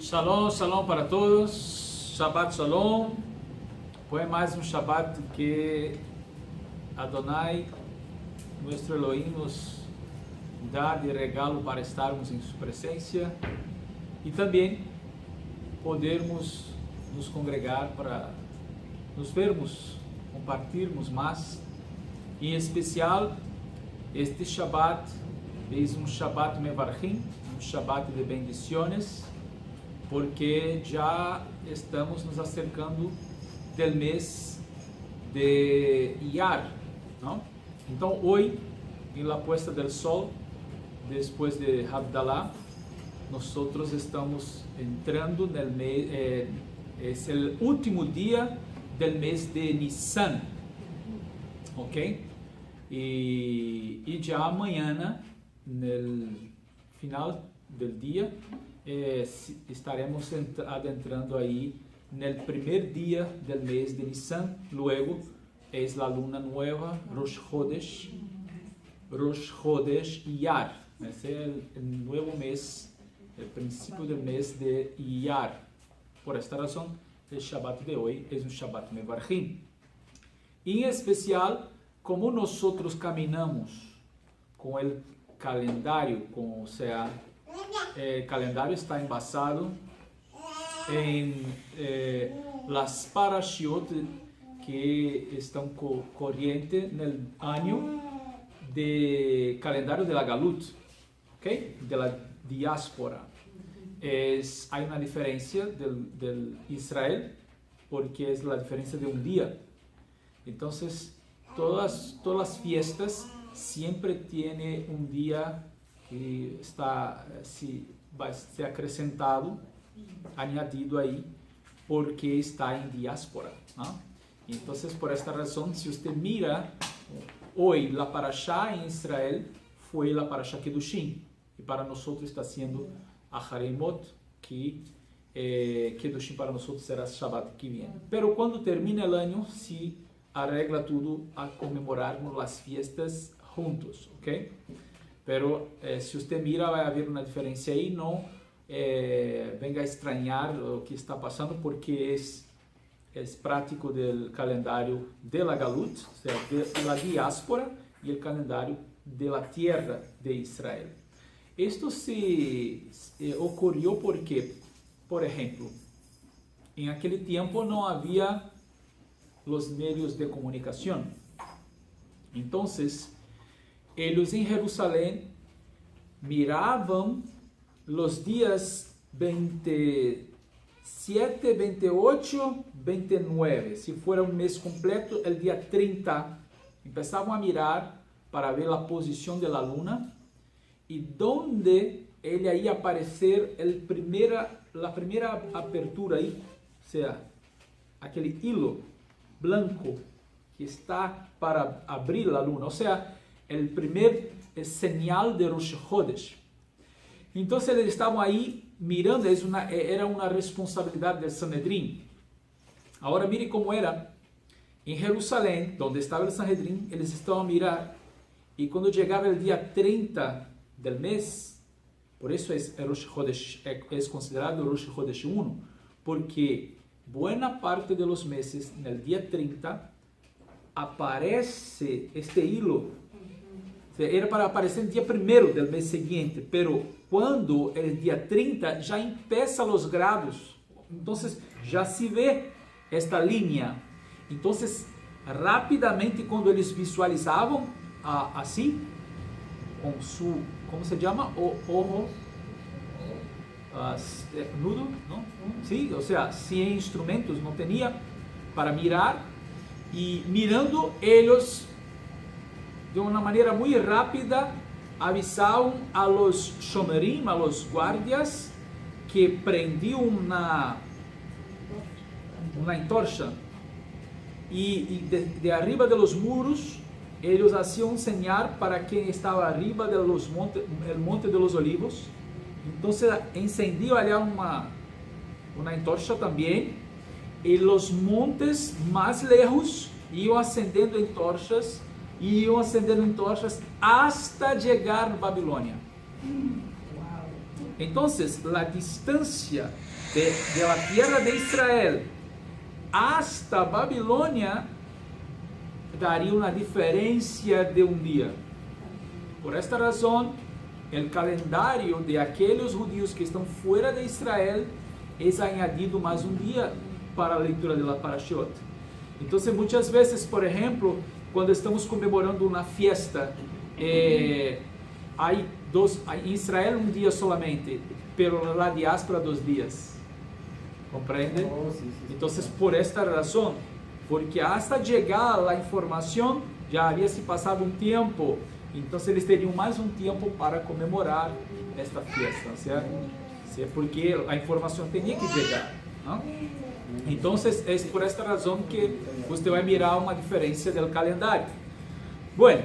Shalom, shalom para todos. Shabbat shalom. Foi mais um Shabbat que Adonai, nosso Elohim, nos dá de regalo para estarmos em sua presença e também podermos nos congregar para nos vermos, compartilharmos mais. Em especial, este Shabbat é um Shabbat Mevarchim, um Shabbat de bendições, porque já estamos nos acercando do mês de Iyar, não? Então, hoje, na puesta do sol, depois de Havdalah, nós estamos entrando no mês, é o último dia do mês de Nissan, ok? E já amanhã, no final do dia, estaremos adentrando aí no primeiro dia do mês de Nissan. Luego é a luna nova, Rosh Chodesh Iyar. Esse é o novo mês, o princípio do mês de Iyar. Por esta razão, o Shabbat de hoje é um Shabbat Mevarchim. Em especial, como nós caminhamos com o calendário, o calendário está embasado em las parashiot que estão corrente no ano de calendário de la Galut, ok? De la diáspora. Há uma diferença de Israel, porque é a diferença de um dia. Então, todas as fiestas sempre têm um dia que vai ser acrescentado, añadido aí, porque está em diáspora, ¿no? Então, por esta razão, se você mira, hoje, a Parashá em Israel foi a Parashá Kedushim, e para nós está sendo a Haremot, que Kedushim para nós será Shabbat que vem. Pero quando termina o ano, se arregla tudo a comemorarmos as fiestas juntos, ok? Pero se você mira, vai haver uma diferença aí, não venga a estranhar o que está passando, porque é prático do calendário de la Galut, ou seja, de la diáspora, e o calendário de la tierra de Israel. Isto se ocorreu porque, por exemplo, em aquele tempo não havia os meios de comunicação. Então, eles em Jerusalém miravam os dias 27, 28, 29. Se for um mês completo, o dia 30, começavam a mirar para ver a posição da luna e onde ele ia aparecer a primeira abertura aí, ou seja, aquele hilo branco que está para abrir a luna, ou seja, o primeiro sinal de Rosh Chodesh. Então, eles estavam aí mirando, era uma responsabilidade do Sanedrim. Agora, mire como era. Em Jerusalém, onde estava o Sanedrim, eles estavam a mirar. E quando chegava o dia 30 do mês, por isso Rosh Chodesh, é considerado Rosh Chodesh 1, porque boa parte dos meses, no dia 30, aparece este hilo. Era para aparecer no dia 1º do mês seguinte, pero quando é dia 30, já empieza os grados. Então, já se vê esta linha. Então, rapidamente, quando eles visualizavam assim, com su, como se chama? Ojo nudo, não? Sim, ou seja, sem instrumentos, não tinha para mirar, e mirando eles de uma maneira muito rápida avisavam a los shomerim, a los guardias, que prendiam uma antorcha e de arriba de los muros eles haciam señal para quem estava arriba de los monte de los olivos. Então encendiam allá uma antorcha também, e los montes mais lejos iam acendendo antorchas e iam acendendo antorchas hasta chegar na Babilônia. Então, a distância de la tierra de Israel hasta Babilônia daria uma diferença de um dia. Por esta razão, o calendário de aqueles judíos que estão fora de Israel é añadido mais um dia para a leitura de la Parashot. Então, muitas vezes, por exemplo, quando estamos comemorando uma fiesta, há em Israel um dia solamente, pero na diáspora 2 dias. Compreende? Oh, sí. Então, por esta razão, porque hasta chegar a informação, já havia se passado um tempo, então eles teriam mais um tempo para comemorar esta fiesta, certo? Porque a informação tinha que chegar, não? Então, é por esta razão que você vai mirar uma diferença do calendário. Bueno,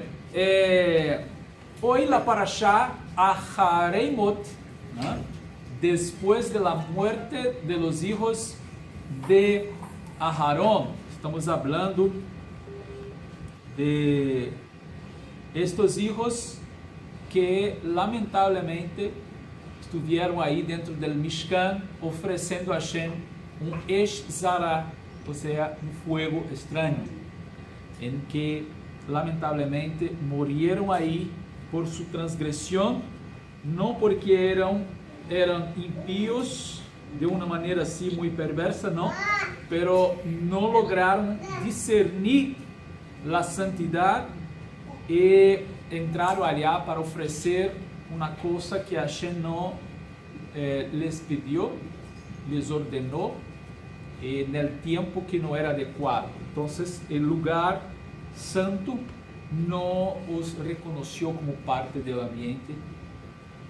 hoje a Parashá Ahareimot, ¿no? Después de la muerte de los hijos de Aharón. Estamos hablando de estes hijos que lamentablemente estuvieron aí dentro del Mishkan oferecendo a Hashem um Esh Zara, ou seja, um fogo estranho, em que lamentavelmente morreram aí por sua transgressão, não porque eram impíos de uma maneira assim muito perversa, não, pero não lograram discernir a santidade e entraram allá para oferecer uma coisa que Hashem não les pediu, les ordenou, no tempo que não era adequado. Então, o lugar santo não os reconheceu como parte do ambiente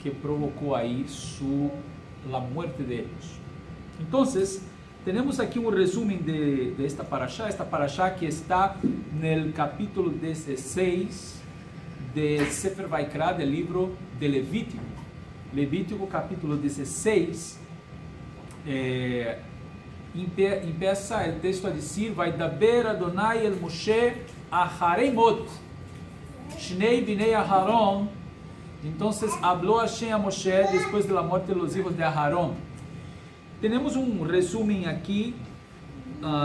que provocou aí a morte deles. Então, temos aqui um resumo de esta parashá que está no capítulo 16 de Sefer Vaikra, do livro de Levítico. Levítico capítulo 16, empieza o texto a dizer: vai daber Adonai el Moshe Ahareimot, Shnei Binei Aharon. Então, habló Hashem a Moshe depois da morte dos hijos de Aharon. Temos um resumo aqui,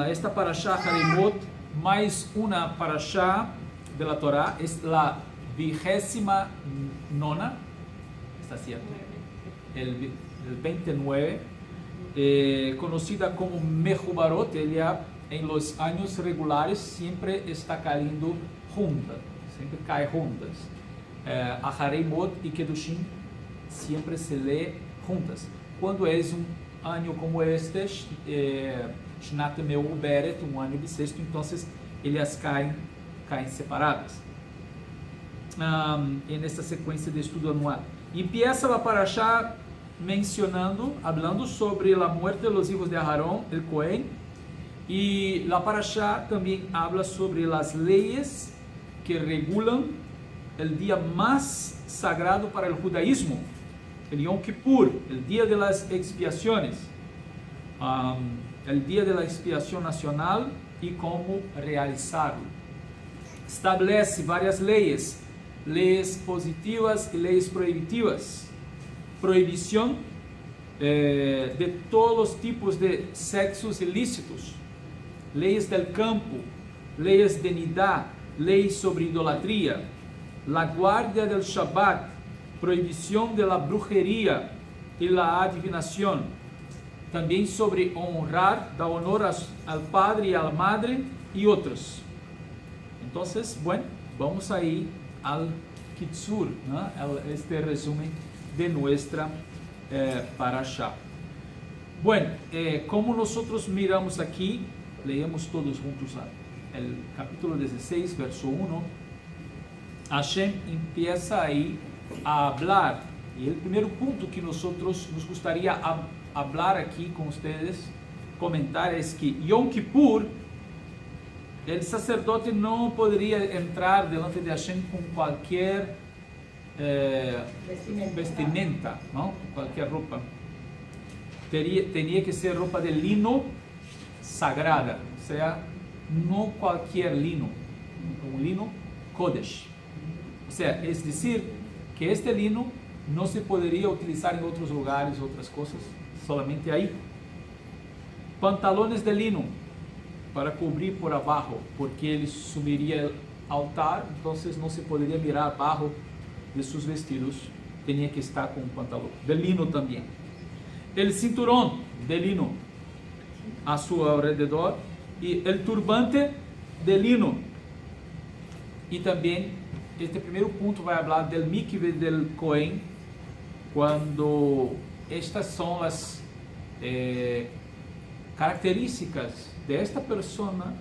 esta parashá Ahareimot, mais uma parashá da Torá, é a 29ª, está certo? El 29, conocida como Mehubarot, ela em los anos regulares sempre está caindo juntas, sempre cai juntas. Ahareimot e Kedushim sempre se lê juntas. Quando é um ano como este, Shnat Me'uberet, um ano bissexto, então elas caem separadas. Nessa sequência de estudo anual. Empieza a parashá mencionando, hablando sobre a muerte de los hijos de Aharón, el Cohen, e a parashá também habla sobre as leis que regulam o dia mais sagrado para o judaísmo, o Yom Kippur, o dia de las expiaciones, o dia de la expiação nacional e como realizá-lo. Estabelece várias leis positivas e leis proibitivas. Proibição de todos os tipos de sexos ilícitos, leis del campo, leis de nidá, leis sobre idolatria, la guardia del Shabbat, proibição de la brujeria e la adivinação, também sobre honrar, dar honor ao padre e à madre e outros. Então, bueno, vamos aí al Kitzur, ¿no? Este resumen de nuestra parashá. Bueno, como nosotros miramos aquí, leemos todos juntos el capítulo 16, verso 1, Hashem empieza ahí a hablar, y el primer punto que nosotros nos gustaría hablar aquí con ustedes, comentar, es que Yom Kippur, el sacerdote no podría entrar delante de Hashem con cualquier vestimenta, ¿no? Cualquier ropa. Tenía que ser ropa de lino sagrada, o sea, no cualquier lino, un lino Kodesh. O sea, es decir, que este lino no se podría utilizar en otros lugares, otras cosas, solamente ahí. pantalones de lino para cobrir por abajo, porque ele subiria el altar, então não se poderia mirar abajo de seus vestidos, tinha que estar com um pantalão de lino também. El cinturón de lino a seu alrededor e el turbante de lino. E também este primeiro ponto vai falar del mikve del Cohen, quando estas são as características de esta persona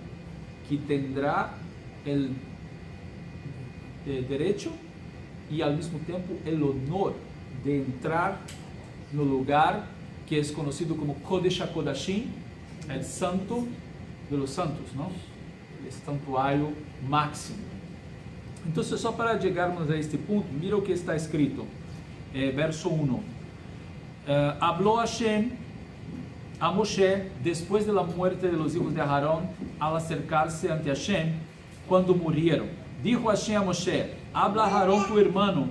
que tendrá el derecho e ao mesmo tempo el honor de entrar no lugar que é conhecido como Kodesh HaKodashim, el santo de los santos, não? O santuário máximo. Então, só para chegarmos a este ponto, mira o que está escrito, verso 1. Habló Hashem a Moshe después de la muerte de los hijos de Aarón, al acercarse ante Hashem, cuando murieron. Dijo Hashem a Moshe: habla a Aarón tu hermano,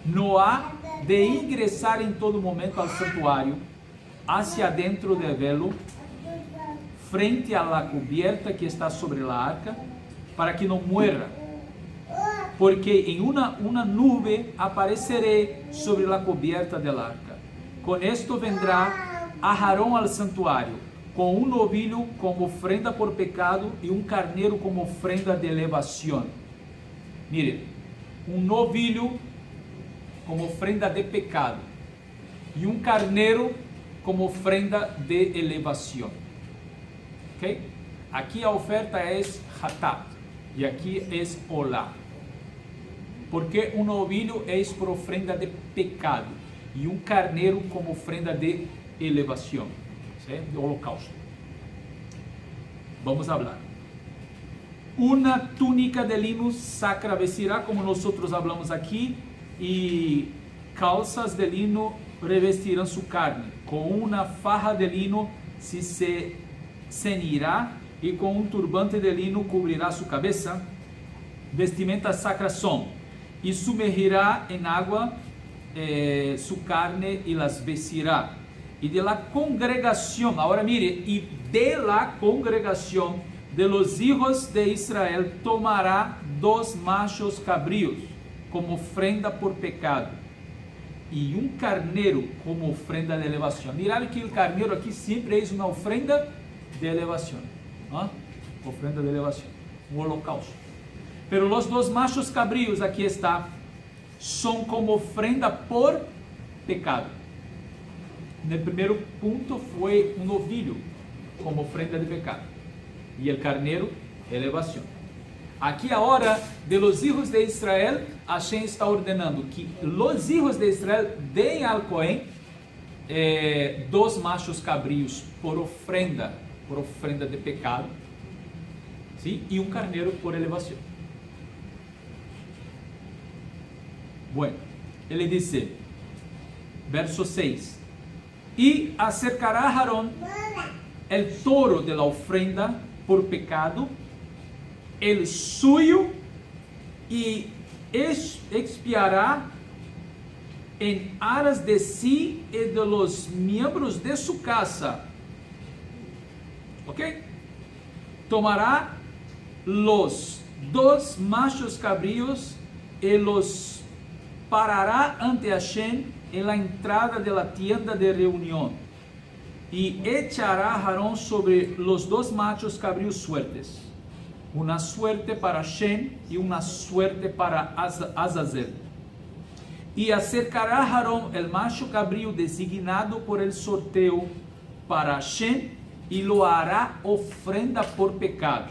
no ha de ingresar en todo momento al santuario, hacia adentro del velo, frente a la cubierta que está sobre la arca, para que no muera. Porque en una nube apareceré sobre la cubierta del arca. Con esto vendrá a Aarón al santuario, com um novilho como ofrenda por pecado e um carneiro como ofrenda de elevação. Mire, um novilho como ofrenda de pecado e um carneiro como ofrenda de elevação. Ok? Aqui a oferta é hatat e aqui é olá. Porque um novilho é por ofrenda de pecado e um carneiro como ofrenda de elevação, ¿sí? De holocausto. Vamos a hablar. Una túnica de lino sacra vestirá, como nosotros hablamos aquí, y calzas de lino revestirán su carne. Con una faja de lino se ceñirá y con un turbante de lino cubrirá su cabeza. Vestimentas sacras son, y sumergirá en agua su carne y las vestirá. Y de la congregación, ahora mire, y de la congregación de los hijos de Israel tomará 2 machos cabríos como ofrenda por pecado y un carnero como ofrenda de elevación. Mirad que el carnero aquí siempre es una ofrenda de elevación, ¿no? Ofrenda de elevación, un holocausto. Pero los 2 machos cabríos, aquí está, son como ofrenda por pecado. No primeiro ponto foi um novilho como ofrenda de pecado e o carneiro, elevação. Aqui a hora de los hijos de Israel, Hashem está ordenando que los hijos de Israel deem al Cohen 2 machos cabríos por ofrenda de pecado, ¿sí? E um carneiro por elevação. Bueno, ele dice, verso 6. Y acercará a Aarón el toro de la ofrenda por pecado, el suyo, y expiará en aras de sí y de los miembros de su casa. ¿Ok? Tomará los 2 machos cabríos y los parará ante Hashem en la entrada de la tienda de reunión, y echará a Aarón sobre los 2 machos cabríos suertes, una suerte para Hashem y una suerte para Azazel. Y acercará a Aarón el macho cabrío designado por el sorteo para Hashem, y lo hará ofrenda por pecado.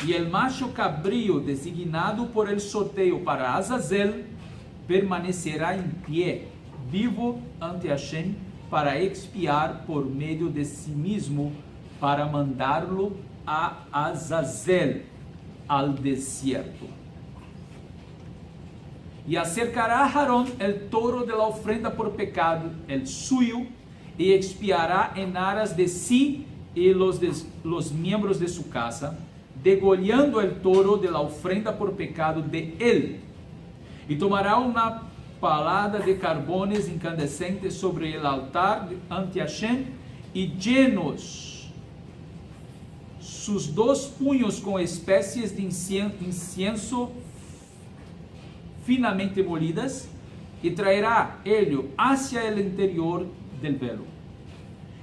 Y el macho cabrío designado por el sorteo para Azazel permanecerá en pie, vivo ante Hashem, para expiar por meio de si mismo, para mandarlo a Azazel, al desierto. Y acercará a Aarón el toro de la ofrenda por pecado, el suyo, y expiará en aras de sí y los miembros de su casa, degollando el toro de la ofrenda por pecado de él. Y tomará una palada de carbones incandescentes sobre el altar ante Hashem, y llenos sus 2 puños con especies de incienso finamente molidas y traerá ello hacia el interior del velo.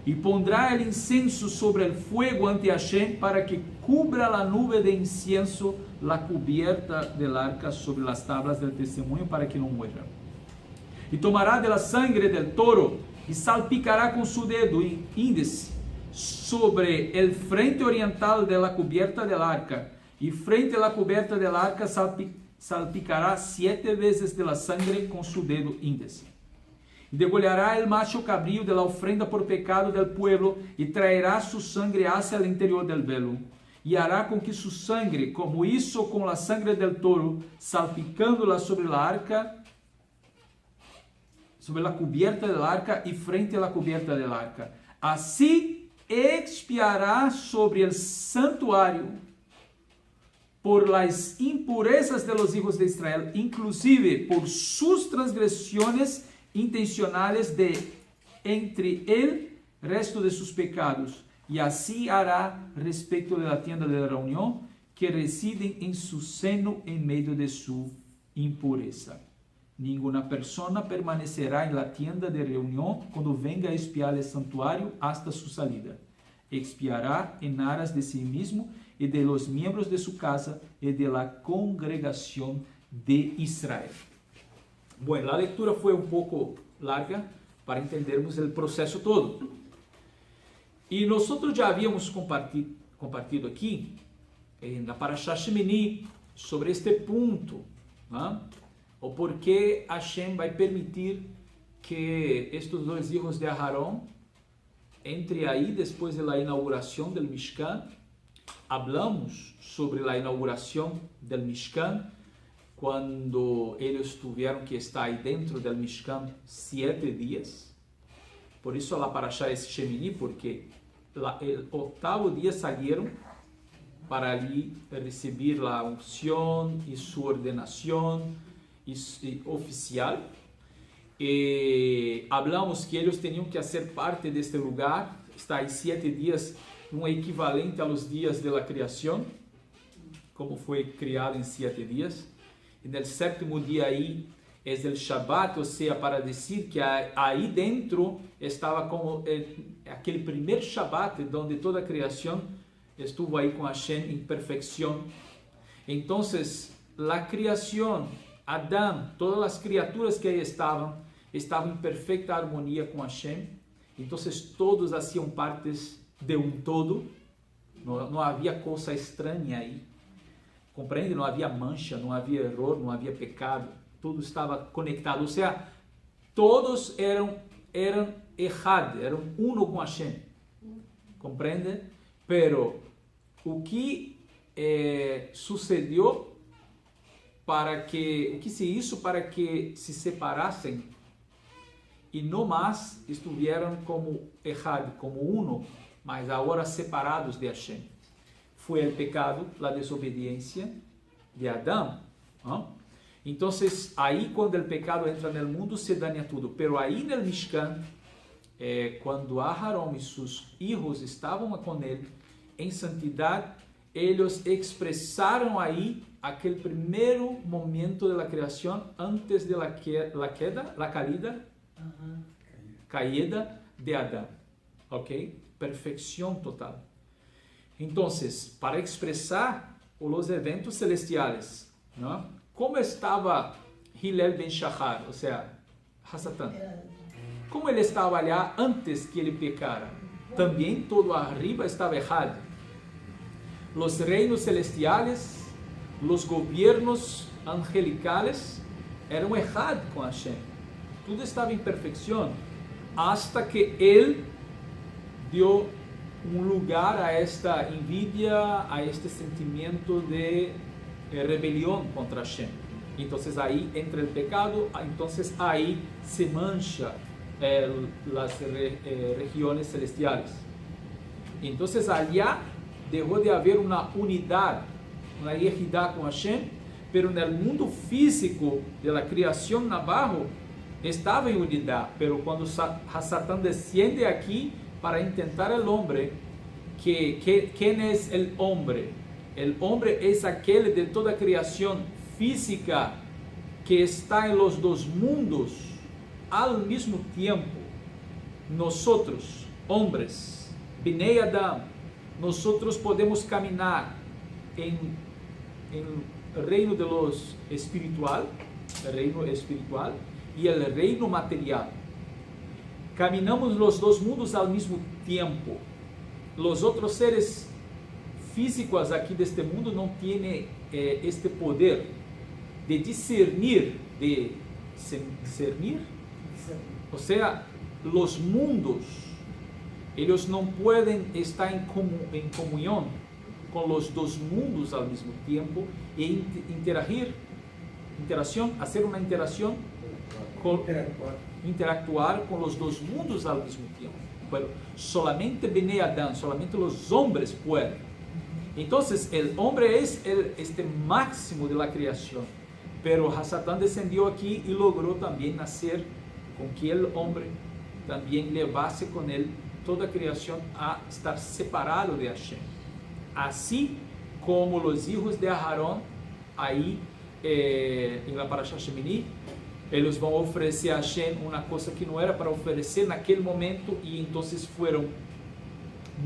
Y pondrá el incienso sobre el fuego ante Hashem para que cubra la nube de incienso la cubierta del arca sobre las tablas del testimonio para que no muera. Y tomará de la sangre del toro y salpicará con su dedo índice sobre el frente oriental de la cubierta del arca, y frente a la cubierta del arca salpicará 7 veces de la sangre con su dedo índice. Y degollará el macho cabrío de la ofrenda por pecado del pueblo y traerá su sangre hacia el interior del velo. Y hará con que su sangre, como hizo con la sangre del toro, salpicándola sobre la arca, sobre la cubierta del arca y frente a la cubierta del arca. Así expiará sobre el santuario por las impurezas de los hijos de Israel, inclusive por sus transgresiones intencionales de entre el resto de sus pecados. Y así hará respecto de la tienda de la reunión, que residen en su seno en medio de su impureza. Ninguna persona permanecerá en la tienda de reunión cuando venga a expiar el santuario hasta su salida. Expiará en aras de sí mismo y de los miembros de su casa y de la congregación de Israel. Bueno, la lectura fue un poco larga para entendermos el proceso todo. Y nosotros ya habíamos compartido aquí en la Parashá Shemini sobre este punto, ¿no? O por qué Hashem va a permitir que estos 2 hijos de Aarón entre ahí después de la inauguración del Mishkan. Hablamos sobre la inauguración del Mishkan, cuando ellos tuvieron que estar ahí dentro del Mishkan 7 días. Por eso la Parashá es Shemini, porque el 8º día salieron para allí recibir la unción y su ordenación oficial. Hablamos que ellos tenían que hacer parte de este lugar, está ahí 7 días, un equivalente a los días de la creación, como fue creado en 7 días. En el 7º día ahí es el Shabbat, o sea, para decir que ahí dentro estaba como aquel primer Shabbat, donde toda a creación estuvo ahí con Hashem en perfección. Entonces, la creación, Adán, todas las criaturas que ahí estaban en perfecta armonía con Hashem. Entonces, todos hacían partes de un todo, no había cosa extraña ahí. Compreende? Não havia mancha, não havia erro, não havia pecado. Tudo estava conectado. Ou seja, todos eram errados, eram uno com Hashem. Compreende? Pero o que sucedeu o que se hizo para que se separassem e não mais estuvieran como errados, como uno, mas agora separados de Hashem. Foi o pecado, a desobediência de Adão. ¿No? Então, aí quando o pecado entra no mundo, se daña tudo. Pero aí no Mishkan, quando Aarón e seus filhos estavam com ele em santidade, eles expressaram aí aquele primeiro momento da criação antes da caída de Adão. Ok? Perfeição total. Então, para expressar os eventos celestiais, ¿no? Como estava Hillel ben Shachar, ou seja, Hassatan? Como ele estava lá antes que ele pecara? Também todo arriba estava errado. Os reinos celestiais, os governos angelicales eram errados com Hashem. Tudo estava em perfeição, hasta que ele deu um lugar a esta envidia, a este sentimento de rebelión contra Hashem. Entonces ahí entra el pecado, entonces ahí se mancha las regiones celestiales. Entonces allá dejó de haber una unidad, una equidad con Hashem, pero en el mundo físico de la creación abajo estaba en unidad, pero cuando Satán desciende aquí para intentar el hombre, ¿quién es el hombre? El hombre es aquel de toda creación física que está en los dos mundos al mismo tiempo. Nosotros, hombres, Bnei Adam, nosotros podemos caminar en el reino de los espiritual, el reino espiritual y el reino material. Caminamos los dos mundos al mismo tiempo. Los otros seres físicos aquí de este mundo no tienen este poder de discernir, o sea, los mundos, ellos no pueden estar en comunión con los dos mundos al mismo tiempo e hacer una interacción, interactuar con los dos mundos al mismo tiempo. Pero solamente Bnei Adam, solamente los hombres pueden. Entonces el hombre es este máximo de la creación, pero Hasatán descendió aquí y logró también nacer con que el hombre también llevase con él toda a creación a estar separado de Hashem. Así como los hijos de Aarón, ahí en la Parashá Shemini, eles vão oferecer a Hashem uma coisa que não era para oferecer naquele momento, e então foram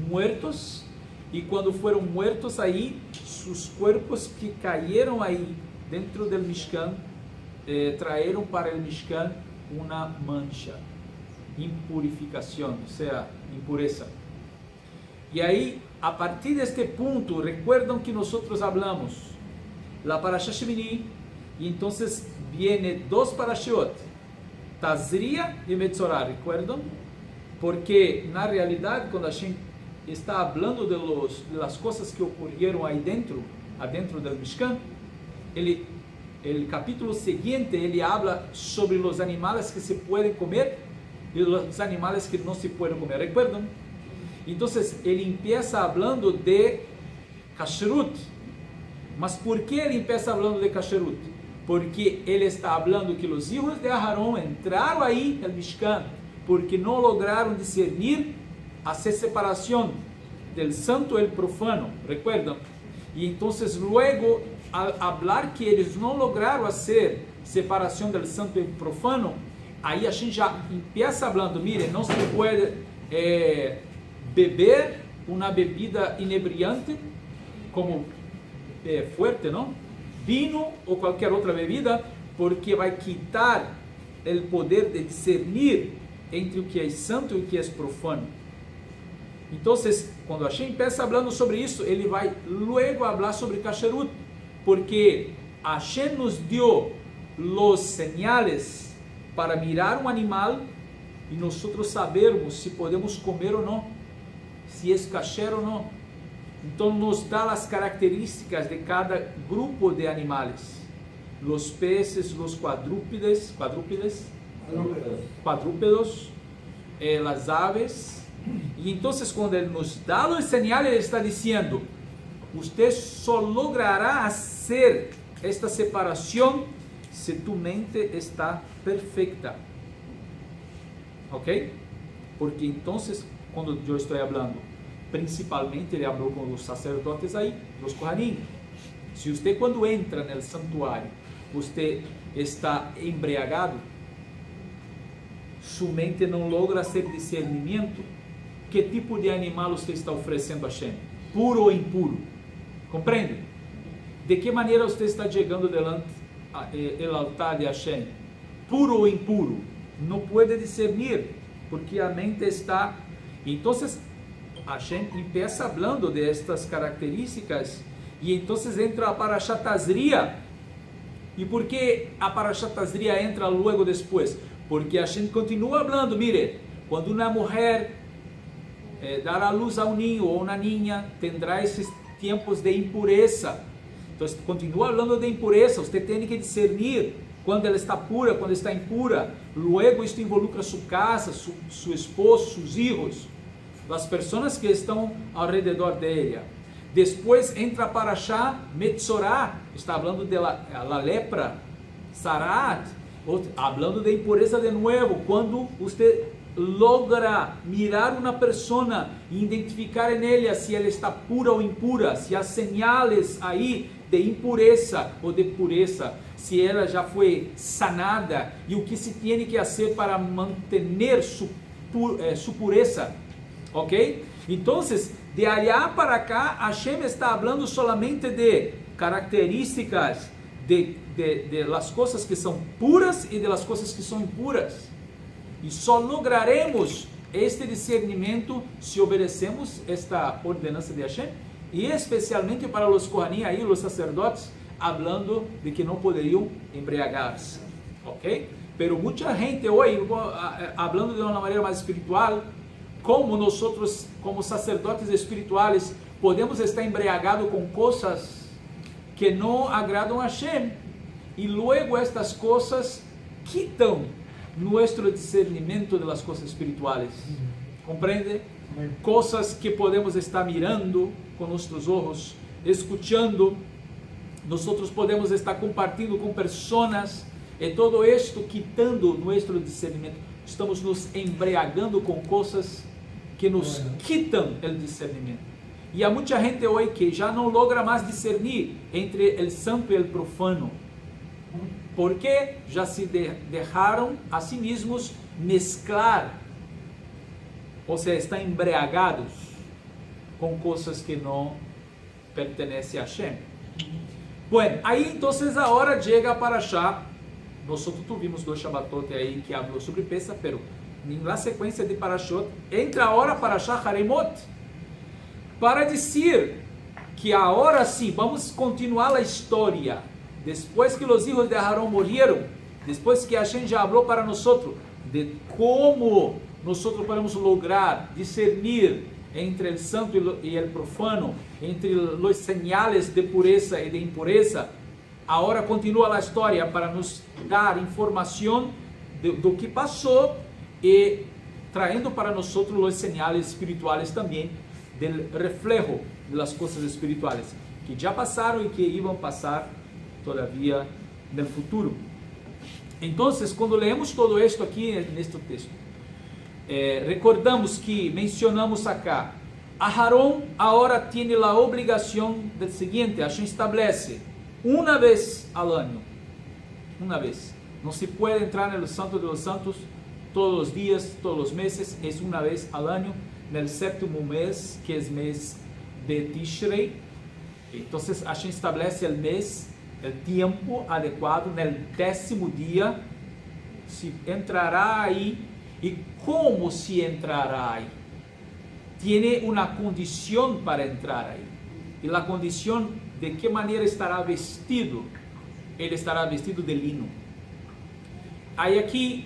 muertos, e quando foram muertos aí, seus corpos que caíram aí dentro do Mishkan, traíram para o Mishkan uma mancha, impurificação, ou seja, impureza. E aí, a partir deste ponto, recuerdan que nós hablamos la Parashá Shemini, e então viene dos parashiot, Tazria e Metzorah, ¿recuerdan? Porque na realidade, quando a gente está hablando de las cosas que ocorreram aí dentro, adentro do Mishkan, el capítulo seguinte, ele habla sobre os animais que se podem comer e os animais que não se podem comer, ¿recuerdan? Então, ele empieza hablando de Kashrut. Mas por que ele empieza hablando de Kashrut? Porque ele está hablando que os hijos de Aarón entraram aí no Mishkan porque não lograram discernir a separação del santo e el profano, ¿recuerdan? E então, luego, al hablar que eles não lograram fazer separação del santo e el profano, aí a gente já empieza hablando, mire, não se pode beber uma bebida inebriante como fuerte, não? Vino ou qualquer outra bebida, porque vai quitar o poder de discernir entre o que é santo e o que é profano. Então, quando a gente empieza falando sobre isso, ele vai luego falar sobre Kasherut, porque Hashem nos deu os señales para mirar um animal e nós sabermos se podemos comer ou não, se é kasher ou não. Então nos dá as características de cada grupo de animais, os peces, os quadrúpedes, as aves. E então quando ele nos dá os sinais, ele está dizendo: você só logrará fazer esta separação se tu mente está perfeita, ok? Porque então, quando eu estou falando, principalmente ele falou com os sacerdotes aí, os Kohanim. Se você, quando entra no santuário, você está embriagado, sua mente não logra fazer discernimento, que tipo de animal você está oferecendo a Hashem? Puro ou impuro? Compreende? De que maneira você está chegando delante do altar de Hashem? Puro ou impuro? Não pode discernir, porque a mente está... Então, Hashem empieza hablando de estas características, e então entra a Parashá Tazria. E por que a Parashá Tazria entra logo depois? Porque Hashem continua hablando, mire, quando uma mulher dar a luz a um ninho ou uma ninha, tendrá esses tempos de impureza. Então, continua falando de impureza, você tem que discernir quando ela está pura, quando está impura. Luego, isto involucra sua casa, seu esposo, seus filhos, as pessoas que estão ao redor dela. Depois entra para Parashá Metzorah, está falando da lepra, Sarat, falando de impureza de novo, quando você logra mirar una persona e identificar en ella si ela está pura o impura, si há señales aí de impureza ou de pureza, se ela já foi sanada e o que se tem que fazer para manter su pureza, ok? Então, de allá para cá, Hashem está falando solamente de características de las coisas que são puras e de las coisas que são impuras. E só lograremos este discernimento se obedecemos esta ordenança de Hashem, e especialmente para os Kohanim, aí os sacerdotes, falando de que não poderiam embriagar-se, ok? Pero muita gente hoje, falando de uma maneira mais espiritual, como nós, como sacerdotes espirituais, podemos estar embriagados com coisas que não agradam a Hashem, e logo estas coisas quitam nosso discernimento das coisas espirituais. Compreende? Coisas que podemos estar mirando com nossos olhos, escutando, nós podemos estar compartilhando com pessoas, e todo isto quitando nosso discernimento. Estamos nos embriagando com coisas que nos quitam o discernimento. E há muita gente hoje que já não logra mais discernir entre o santo e o profano, porque já se deixaram a si mesmos mesclar, ou seja, estão embriagados com coisas que não pertencem a Hashem. Bueno, aí então a hora chega para achar. Nós tivemos 2 Shabbatot aí que falou sobre Pesach, pero na sequência de Parashot entra a hora para achar Haremot, para dizer que agora sim vamos continuar a história. Depois que os filhos de Aarón morreram, depois que Hashem já falou para nós de como nós podemos lograr discernir entre o santo e o profano, entre os señales de pureza e de impureza, agora continua a história para nos dar informação do que passou e trazendo para nós os señales espirituais também, do reflejo das coisas espirituais que já passaram e que iam passar todavia no futuro. Então, quando leemos todo isto aqui neste texto, recordamos que mencionamos acá, Aarón agora tem a obrigação do seguinte: Hashem estabelece uma vez ao ano, uma vez. Não se pode entrar no Santo de los Santos todos os dias, todos os meses, é uma vez ao ano, no 7º mês, que é o mês de Tishrei. Então, Hashem estabelece o mês, o tempo adequado, no 10º dia, se entrará aí. E como se entrará aí? Tem uma condição para entrar aí. E a condição de que maneira estará vestido? Ele estará vestido de lino. Aí aqui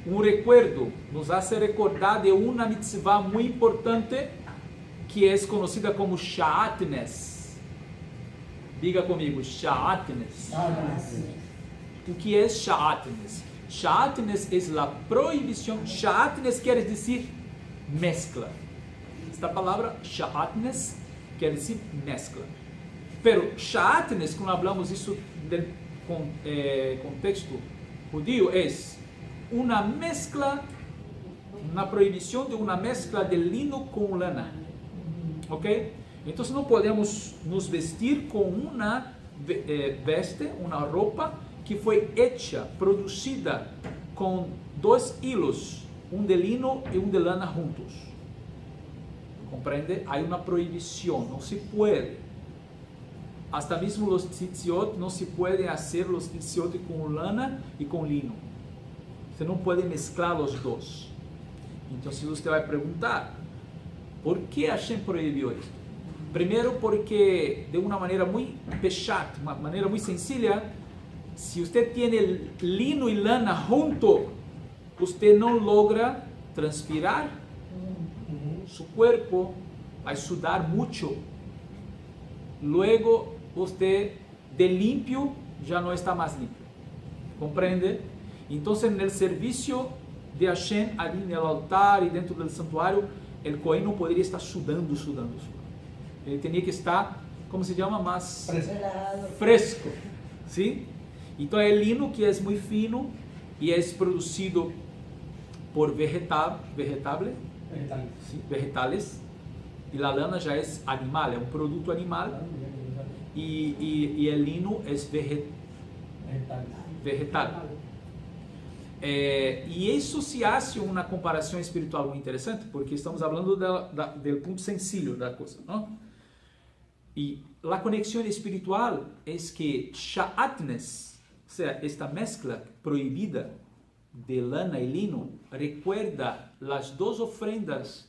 recuerdo nos hace recordar de uma mitzvah muito importante que é conhecida como Sha'atnes. Diga comigo, Sha'atnes. O que é Sha'atnes? Sha'atnes é a proibição. Sha'atnes quer dizer mescla. Esta palavra Sha'atnes quer dizer mescla. Pero Sha'atnes, quando falamos isso do contexto judío, é uma mescla, uma proibição de uma mescla de lino com lana. Ok? Então não podemos nos vestir com uma veste, uma roupa que foi hecha, produzida com 2 hilos, um de lino e um de lana juntos. Compreende? Há uma proibição, não se pode. Hasta mesmo os tzitziot, não se pode fazer os tzitziot com lana e com lino. Você não pode mesclar os dois. Então, se você vai perguntar, por que Hashem proibiu isso? Primeiro, porque de uma maneira muito peshat, uma maneira muito sencilla, se você tem lino e lana junto, você não logra transpirar, seu corpo vai sudar muito. Luego, você de limpio já não está mais limpo. Compreende? Então, no serviço de Hashem, ali no altar e dentro do santuário, o Cohen não poderia estar sudando. Ele tinha que estar, como se chama, mais fresco. Sim? Então, é lino que é muito fino e é produzido por vegetales, y la lana ya es animal, es un producto animal, y el lino es vegetal. E isso se hace uma comparação espiritual muito interessante, porque estamos falando do ponto sencillo da coisa, não? E a conexão espiritual é que Sha'atnes, ou seja, esta mezcla proibida de lana e lino, recuerda as duas ofrendas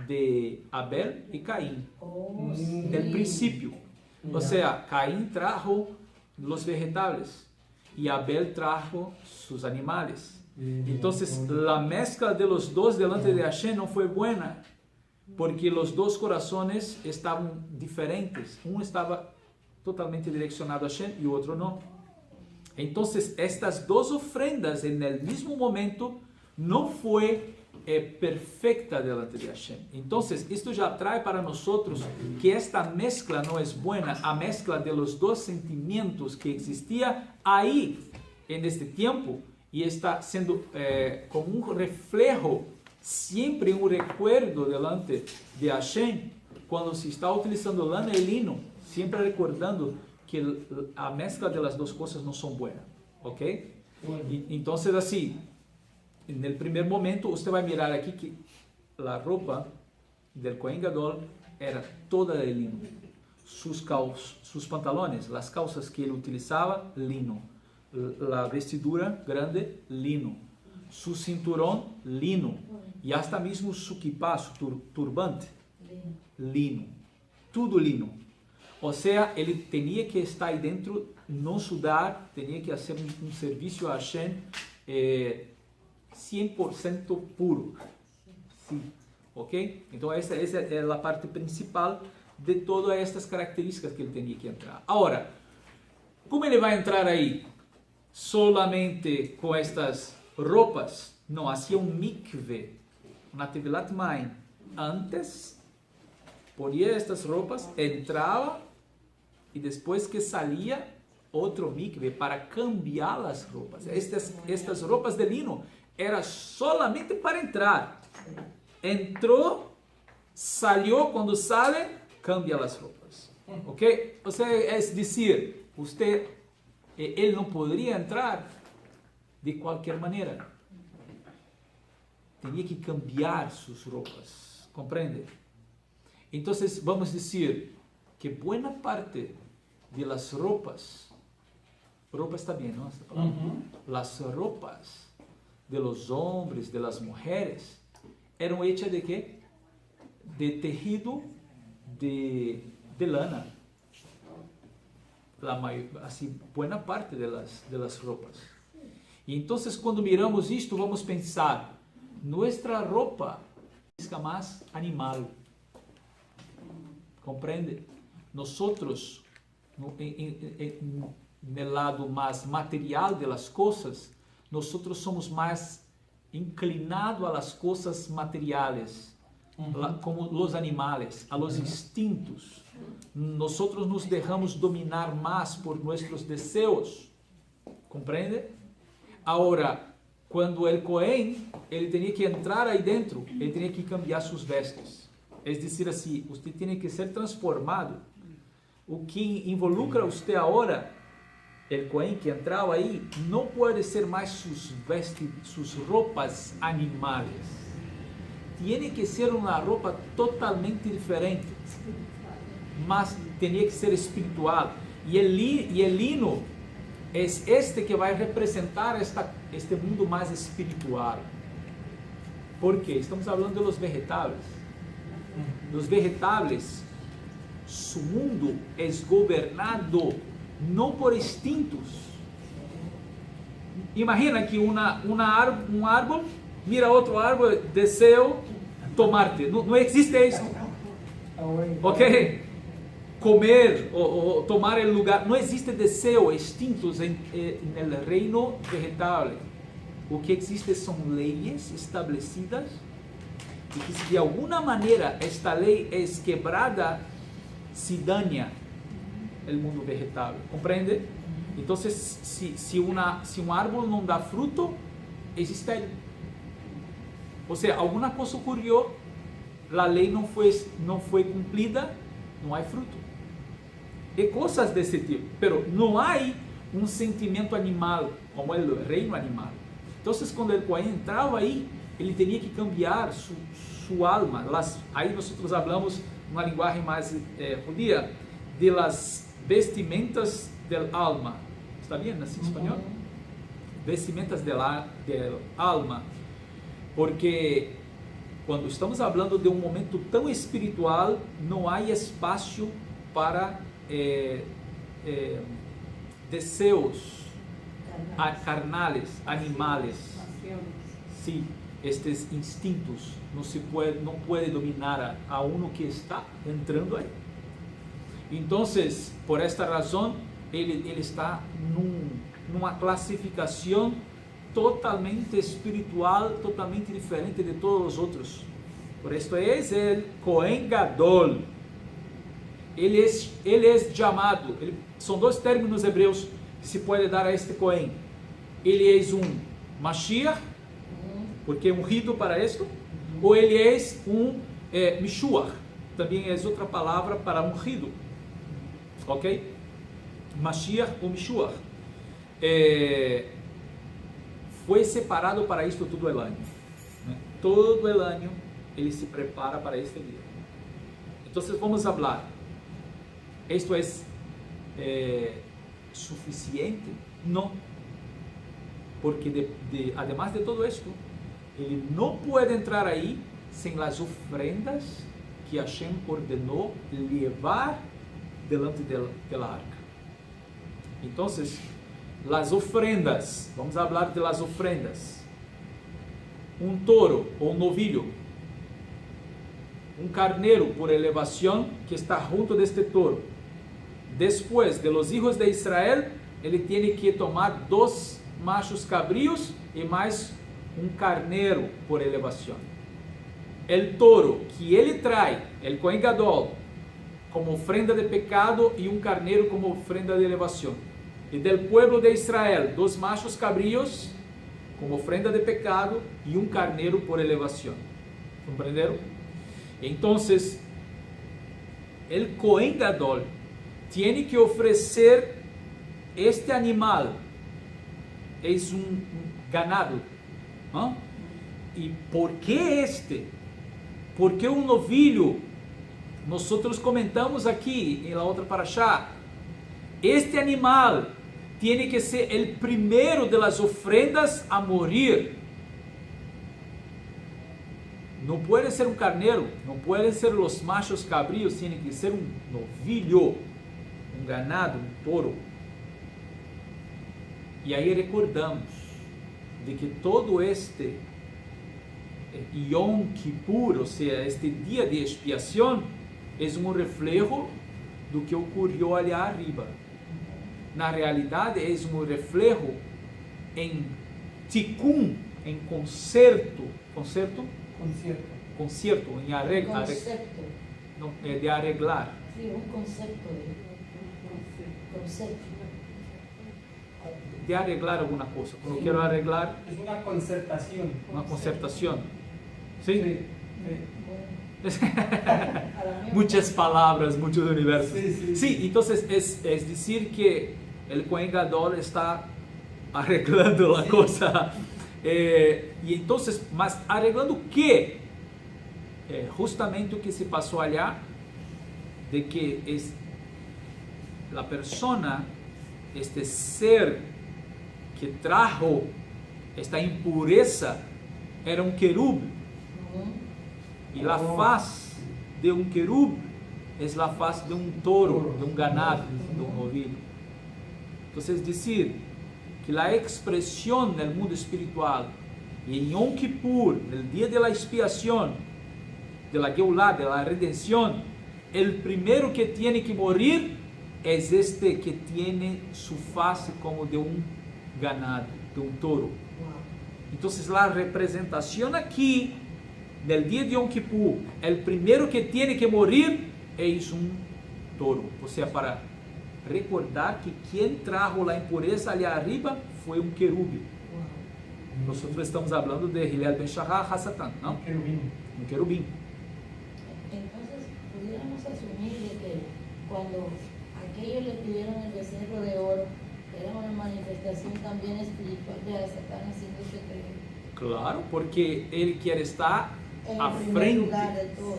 de Abel e Caim, del princípio. Ou seja, Caim trajo os vegetais y Abel trajo sus animales. Entonces, la mezcla de los dos delante de Hashem no fue buena, porque los dos corazones estaban diferentes. Uno estaba totalmente direccionado a Hashem y otro no. Entonces, estas dos ofrendas en el mismo momento no fue perfecta delante de Hashem. Entonces, esto ya trae para nosotros que esta mezcla no es buena, a mezcla de los dos sentimientos que existía ahí en este tiempo y está siendo como un reflejo, siempre un recuerdo delante de Hashem, cuando se está utilizando lana y lino, siempre recordando que a mezcla de las dos cosas no son buenas, ¿ok? Entonces, así, en el primer momento, usted va a mirar aquí que la ropa del Kohen Gadol era toda de lino. Sus pantalones, las calzas que él utilizaba, lino. La vestidura grande, lino. Su cinturón, lino. Y hasta mismo su kippah, su turbante, lino. Todo lino. O sea, él tenía que estar ahí dentro, no sudar, tenía que hacer un servicio a Hashem 100% puro. Sí. ¿Ok? Entonces esa es la parte principal de todas estas características que él tenía que entrar. Ahora, ¿cómo él va a entrar ahí? Solamente con estas ropas? No, hacía un mikve, una tevilat mayim. Antes, ponía estas ropas, entraba y después que salía, otro mikve para cambiar las ropas. Estas ropas de lino era solamente para entrar. Entró, salió, cuando sale, cambia las ropas. ¿Ok? O sea, es decir, él no podría entrar de cualquier manera. Tenía que cambiar sus ropas. ¿Comprende? Entonces, vamos a decir que buena parte de las ropas está bien, ¿no? Las ropas de los hombres, de las mujeres, eran hechas de qué? De tejido de lana. Así, buena parte de las ropas. Y entonces cuando miramos esto, vamos a pensar, nuestra ropa es más animal. ¿Comprende? Nosotros, en el lado más material de las cosas, nosotros somos más inclinados a las cosas materiales, como los animales, a los instintos. Nosotros nos dejamos dominar más por nuestros deseos. ¿Comprende? Ahora, cuando el Cohen, él tenía que entrar ahí dentro, él tenía que cambiar sus vestes. Es decir, así, usted tiene que ser transformado. O que involucra usted ahora, el Cohen que entraba ahí, no puede ser más sus ropas animales. Tiene que ser una ropa totalmente diferente. Mas tenía que ser espiritual. Y el lino es que va a representar este mundo más espiritual. ¿Por qué? Estamos hablando de los vegetales. Los vegetales, su mundo es gobernado no por instintos. Imagina que un árbol mira otro árbol, deseo tomarte. No existe eso. ¿Ok? Comer o tomar el lugar. No existe deseo, instintos en el reino vegetal. O que existe son leyes establecidas y que si de alguna manera esta ley es quebrada, se daña el mundo vegetal. ¿Comprende? Entonces, si un árbol no da fruto, es estéril. Ou seja, alguma coisa ocorreu, a lei não foi cumprida, não há fruto. E coisas desse tipo. Pero não há um sentimento animal, como o reino animal. Então, quando o Cohen entrava aí, ele tinha que cambiar sua alma. Aí nós falamos uma linguagem mais judía, de las vestimentas del alma. ¿Está bien así en español? Vestimentas del alma. Porque quando estamos falando de um momento tão espiritual, não há espaço para desejos carnales, animales. Sí, estes instintos não pode dominar a uno que está entrando aí. Então, por esta razão, ele está numa classificação totalmente espiritual, totalmente diferente de todos os outros. Por isso é o Cohen Gadol. Ele é chamado, são dois términos hebreus que se pode dar a este Cohen. Ele é um Mashiach, porque é ungido para isto, ou ele é um Mishuach, também é outra palavra para ungido. Ok? Mashiach ou Mishuach. Foi separado para isto todo o ano. Né? Todo o ano ele se prepara para este dia. Então vamos falar. Isto é suficiente? Não. Porque además de todo esto, ele não pode entrar aí sem as ofrendas que Hashem ordenou levar delante da arca. Então, as ofrendas, vamos falar de las ofrendas. Um toro ou um novilho, um carneiro por elevação que está junto deste toro. Depois de los hijos de Israel, ele tem que tomar 2 machos cabríos e mais um carneiro por elevação. El toro que ele traz, el Cohen Gadol, como ofrenda de pecado e um carneiro como ofrenda de elevação. E del pueblo de Israel, 2 machos cabríos como ofrenda de pecado e um carneiro por elevação. Compreenderam? Então, el Cohen Gadol tem que oferecer este animal. É um ganado. ¿Ah? E por que este? Porque um novilho, nós comentamos aqui em la outra parashá, este animal tem que ser o primeiro de las ofrendas a morir. Não pode ser um carneiro, não pode ser os machos cabríos, tem que ser um novilho, um ganado, um touro. E aí recordamos de que todo este Yom Kippur, ou seja, este dia de expiação, é um reflejo do que ocorreu ali arriba. Na realidade, é um reflejo em tikkun, em conserto, em arreglar, não, é de arreglar. Sim, um conceito De arreglar alguma coisa. Quando quero arreglar, es una concertación. uma concertação. Sim? Sí. Muitas palavras, muitos universos. Sí, sí. Sí, entonces es decir que el Cohen Gadol está arreglando la cosa. Y entonces, mas arreglando qué? Justamente o que se passou allá, de que es la persona, este ser que trajo esta impureza, era um querub. E a faz de um querub é a faz de um touro, de um ganado, de um novilho. Então, é dizer que a expressão no mundo espiritual e em Yom Kippur, no dia da expiação, da Geulah, da redenção, o primeiro que tem que morrer é este que tem sua face como de um ganado, de um touro. Então, a representação aqui, no dia de Yom Kippur, o primeiro que tem que morrer é um touro. Ou seja, para recordar que quem trajo a impureza ali arriba foi um querube. Nosotros estamos hablando de Hillel Ben Shahar Hasatan, ¿no? Querubín. Un querubín. Entonces, pudiéramos asumir de que cuando aquellos le pidieron el becerro de oro, era una manifestación también espiritual de Satán haciéndose creer. Claro, porque él quiere estar En a el primer frente. lugar de todo.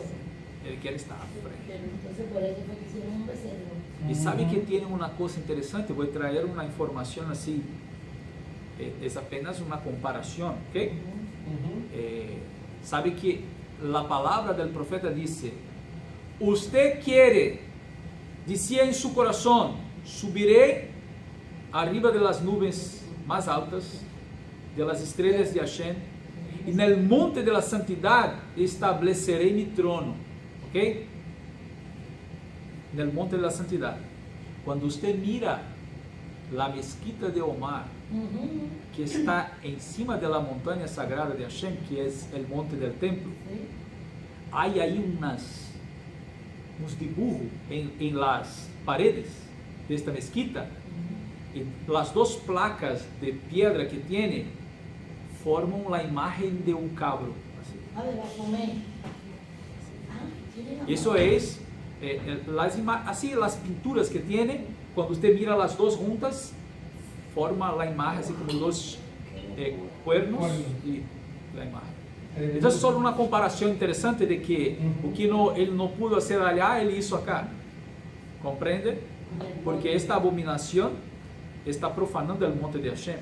Él quiere estar a frente. Entonces, por eso fue que hicieron un becerro. Y sabe que tiene una cosa interesante, voy a traer una información así, es apenas una comparación, ¿ok? Sabe que la palabra del profeta dice, usted quiere, decía en su corazón, subiré arriba de las nubes más altas, de las estrellas de Hashem, y en el monte de la santidad estableceré mi trono, ¿ok? En el monte de la santidad. Cuando usted mira la mezquita de Omar, que está encima de la montaña sagrada de Hashem, que es el monte del templo, hay ahí unos dibujos en las paredes de esta mezquita, y las dos placas de piedra que tiene forman la imagen de un cabro. Así. Eso es las pinturas que tiene, cuando usted mira las dos juntas, forma la imagen así como los cuernos y la imagen. Entonces, solo una comparación interesante de que o que él no pudo hacer allá, él hizo acá. ¿Comprende? Porque esta abominación está profanando el monte de Hashem,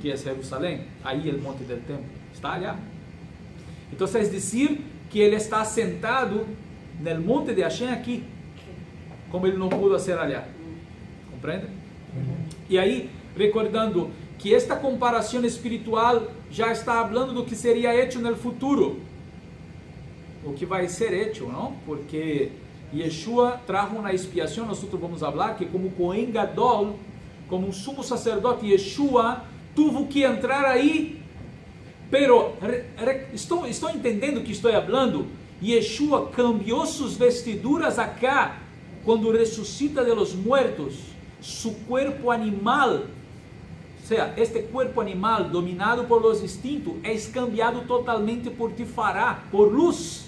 que es Jerusalén. Ahí el monte del templo está allá. Entonces, es decir, que él está sentado en el monte de Hashem aquí, como él no pudo hacer allá. ¿Comprende? Y ahí, recordando que esta comparación espiritual já está hablando do que seria hecho no futuro, o que vai ser hecho, não? Porque Yeshua trajo uma expiação, nós vamos falar que como Cohen Gadol, como um sumo sacerdote, Yeshua tuvo que entrar aí, pero estou entendendo o que estou falando. Yeshua cambiou suas vestiduras acá, quando ressuscita de los muertos, su cuerpo animal, o sea, este cuerpo animal dominado por los instintos es cambiado totalmente por Tifará, por luz.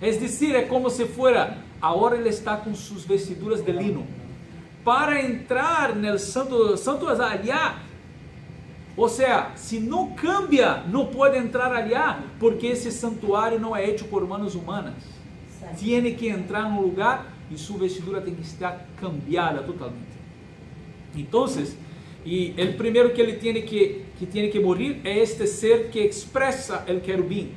Es decir, es como si fuera, ahora él está con sus vestiduras de lino. Para entrar en el santo de los santos allá, o sea, si no cambia, no puede entrar allá, porque ese santuario no es hecho por manos humanas. Tiene que entrar en un lugar y su vestidura tiene que estar cambiada totalmente. Entonces, y el primero que él tiene que morir es este ser que expresa el querubín.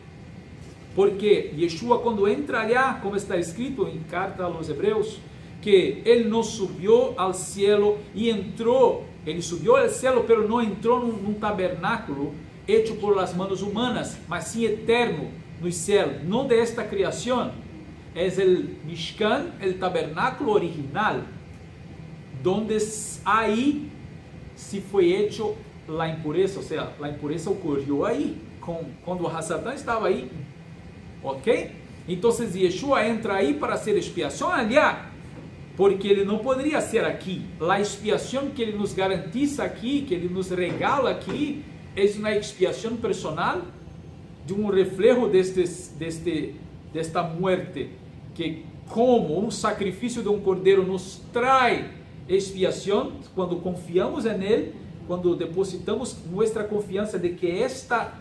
Porque Yeshua cuando entra allá, como está escrito en carta a los hebreos, que él no subió al cielo y entró, él subió al cielo, pero no entró en un tabernáculo hecho por las manos humanas, mas sí eterno, no cielo, no de esta creación. Es el Mishkan, el tabernáculo original, donde ahí se foi hecho la impureza, ou seja, a impureza ocorreu aí, quando Hasatã estava aí, ok? Então, Yeshua entra aí para ser expiação allá, porque ele não poderia ser aqui. A expiação que ele nos garantiza aqui, que ele nos regala aqui, é uma expiação personal, de um reflejo desta muerte, que como um sacrifício de um cordeiro nos traz expiação, quando confiamos em Ele, quando depositamos nossa confiança de que esta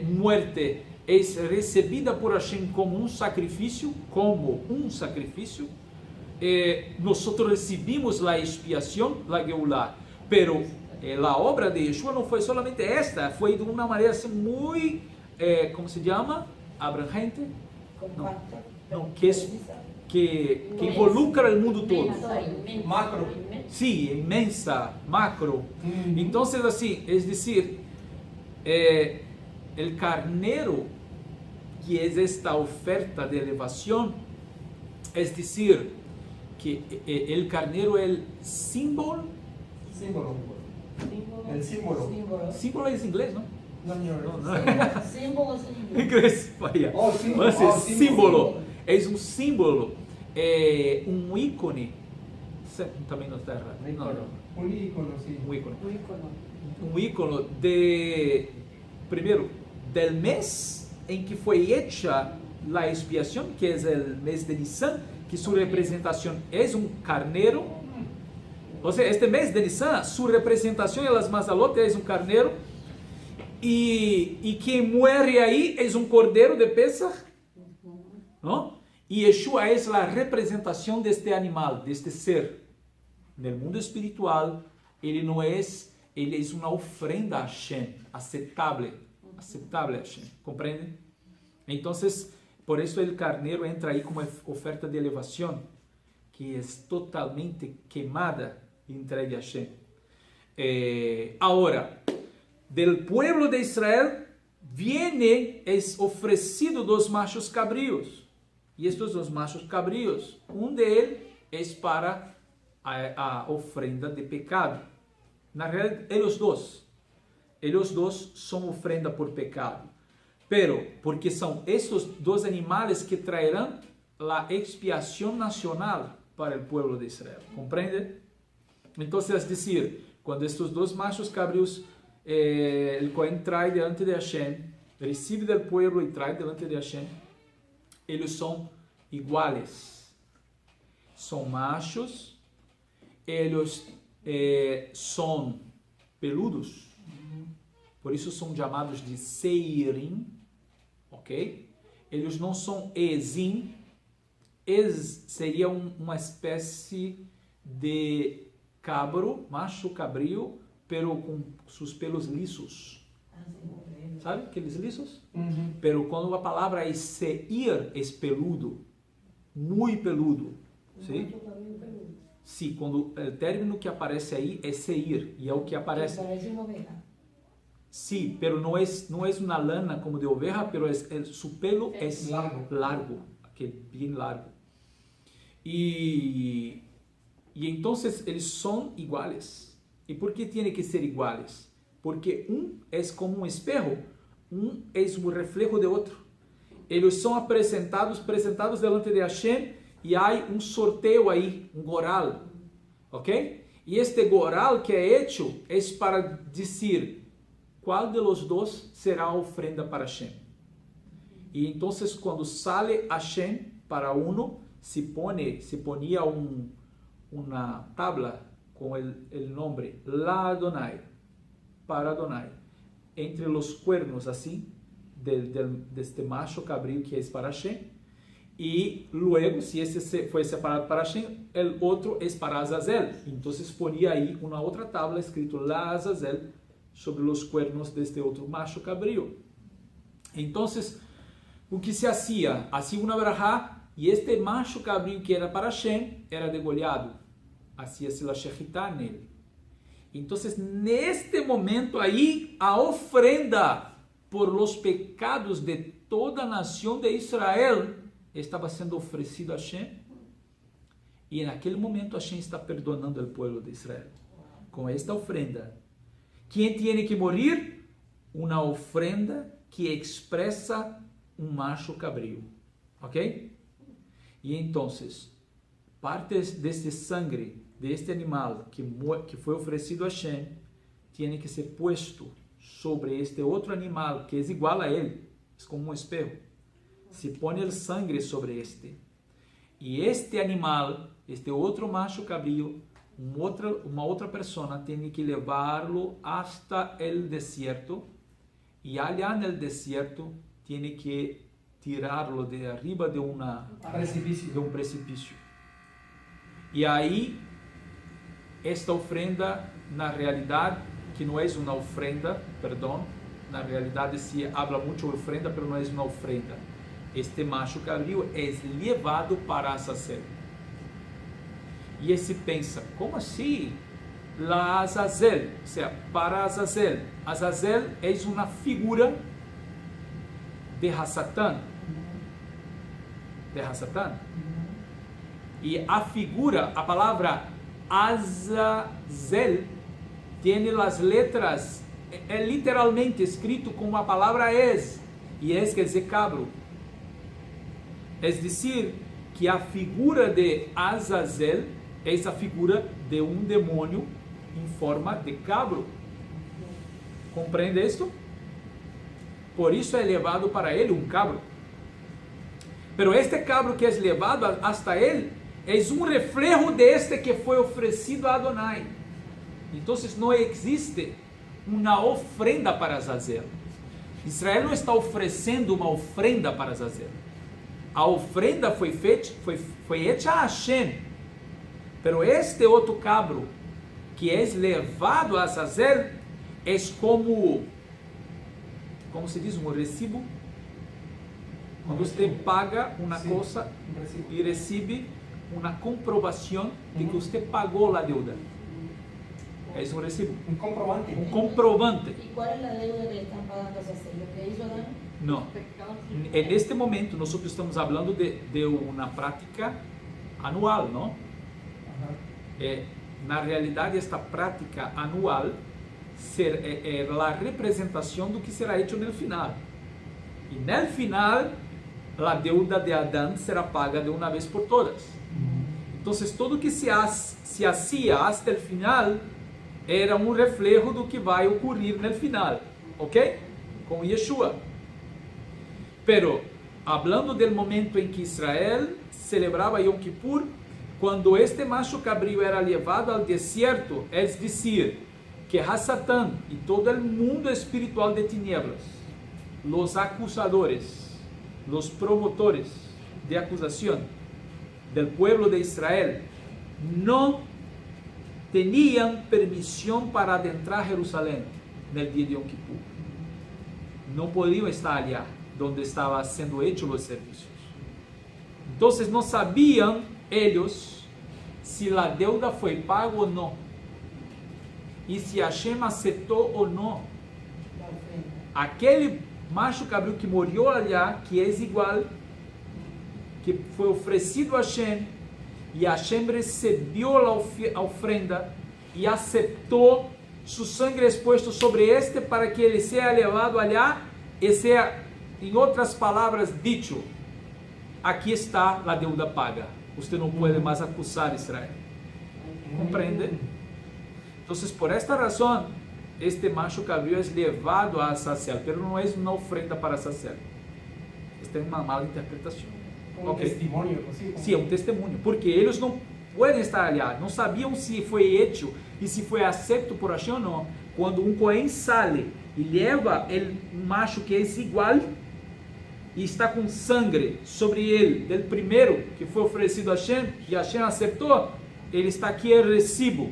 muerte é recebida por Hashem como um sacrifício, nós recebimos a expiação, a Geulah, pero a obra de Yeshua não foi solamente esta, foi de uma maneira assim, muito, como se chama? Abrangente? Não, que involucra o mundo todo. Macro. Sí, inmensa, macro. Entonces, así, es decir, el carnero, que es esta oferta de elevación, es decir, que el carnero es el símbolo. Símbolo. El símbolo. Símbolo es inglés, ¿no? No. Símbolo es en inglés. Inglés, vaya. Oh, símbolo. Símbolo. Es un símbolo, un ícone. Também não está errado. Un ícono, sí. Un ícono. Un icono. Un ícono de primero, del mes en que fue hecha la expiación, que es el mes de Nisan, que su representación es un carnero. O sea, este mes de Nisan, su representación en las mazalotes es un carnero, y quien muere ahí es un cordero de Pesach, ¿no? Y Yeshua es la representación de este animal, de este ser. En el mundo espiritual, él es una ofrenda a Hashem, aceptable a Hashem, ¿comprenden? Entonces, por eso el carnero entra ahí como oferta de elevación, que es totalmente quemada y entregue a Hashem. Ahora, del pueblo de Israel es ofrecido 2 machos cabríos. Y estos 2 machos cabríos, de ellos es para a ofrenda de pecado. Na realidad, ellos dos son ofrenda por pecado. Pero, porque son estos 2 animales que traerán la expiación nacional para el pueblo de Israel. ¿Comprende? Entonces, es decir, cuando estos 2 machos cabríos, el Cohen trae delante de Hashem, recibe del pueblo y trae delante de Hashem, ellos son iguales. Son machos, ellos son peludos, por isso são chamados de seirim, ok? Eles não são ezim. Seria uma espécie de cabro, macho cabrio, pero com seus pelos lisos. Sabe aqueles lisos? Pero quando a palavra é seir, é peludo, muito peludo. ¿Sí? Sim, quando o término que aparece aí é seir, e é o que aparece. Parece uma oveja. Sim, pero não é uma lana como de oveja, pero su pelo é largo, aquele bem largo. E entonces eles são iguais. E por que tem que ser iguais? Porque é como um espejo, é um reflejo de outro. Eles são apresentados delante de Hashem, e há um sorteio aí, um goral, ok? E este goral que é hecho é para dizer qual de los dos será a ofrenda para Hashem. E então, quando sale Hashem para uno, se ponía uma tabla com o nome La Adonai, para Adonai, entre os cuernos assim, deste macho cabrío que é para Hashem. E luego, se esse foi separado para Hashem, o outro é para Azazel. Então, ponia aí uma outra tabla escrito La Azazel sobre os cuernos deste outro macho cabrío. Então, o que se hacía? Hacía uma verajá, e este macho cabrío que era para Hashem era degolhado. Hacía-se la shechitá nele. Então, neste momento aí, a ofrenda por los pecados de toda a nação de Israel estava sendo oferecido a Hashem, e naquele momento Hashem está perdonando o povo de Israel com esta ofrenda. Quem tem que morir? Uma ofrenda que expressa um macho cabrío, ok? E então, partes deste sangue, deste animal que foi oferecido a Hashem, tem que ser posto sobre este outro animal que é igual a ele, é como um espejo. Se põe o sangue sobre este. E este animal, este outro macho cabrío, uma outra pessoa tem que levá-lo hasta o deserto. E allá no deserto tem que tirá-lo de arriba de um precipício. E aí, esta ofrenda, na realidade, que não é uma ofrenda, na realidade se habla muito de ofrenda, mas não é uma ofrenda. Este macho cabrío é levado para Azazel. E se pensa, como assim? La Azazel, ou seja, para Azazel. Azazel é uma figura de Hasatán. E a figura, a palavra Azazel, tem as letras, é literalmente escrito com a palavra es, e es quer dizer cabro. É decir, que a figura de Azazel é a figura de um demônio em forma de cabro. Compreende isto? Por isso é levado para ele um cabro. Pero este cabro que es levado hasta él es un reflejo de este que fue ofrecido a Adonai. Entonces no existe una ofrenda para Azazel. Israel não está oferecendo uma ofrenda para Azazel. A ofrenda foi feita a Hashem. Pero este outro cabro que é levado a Azazel é como se diz, um recibo. Quando você paga uma coisa e recebe uma comprovação de que você pagou a deuda. É um recibo. Un comprobante. Um comprovante. ¿Y cuál es la deuda que le están pagando a Azazel? ¿Lo que hizo Adán? Não. Neste momento, nós estamos falando de uma prática anual, não? Na realidade, esta prática anual é a representação do que será feito no final. E no final, a deuda de Adão será paga de uma vez por todas. Então, tudo que se hacía até o final era um reflejo do que vai ocorrer no final, ok? Com Yeshua. Pero, hablando del momento em que Israel celebrava Yom Kippur, quando este macho cabrío era levado ao deserto, é decir, que Hasatán e todo o mundo espiritual de tinieblas, los acusadores, los promotores de acusação del pueblo de Israel, não tinham permissão para adentrar Jerusalém no dia de Yom Kippur. Não podiam estar ali, onde estavam sendo hechos os serviços. Então, não sabiam eles se a deuda foi paga ou não, e se Hashem aceitou ou não. Aquele macho cabrío que morreu ali, que é igual, que foi oferecido a Hashem, e Hashem recebeu a ofrenda e aceitou seu sangue exposto sobre este para que ele seja levado allá e seja, em outras palavras, dicho: aqui está a deuda paga. Você não pode mais acusar Israel. Compreende? Então, por esta razão, este macho cabrío é levado a Azazel, mas não é uma ofrenda para Azazel. Esta é uma mala interpretação. Un testimonio. Sim, é um testemunho, porque eles não podem estar ali, não sabiam se foi hecho e se foi aceito por Hashem ou não. Quando um Cohen sale e leva um macho que é igual e está com sangue sobre ele, del primeiro que foi oferecido a Hashem, e Hashem aceitou, ele está aqui em recibo,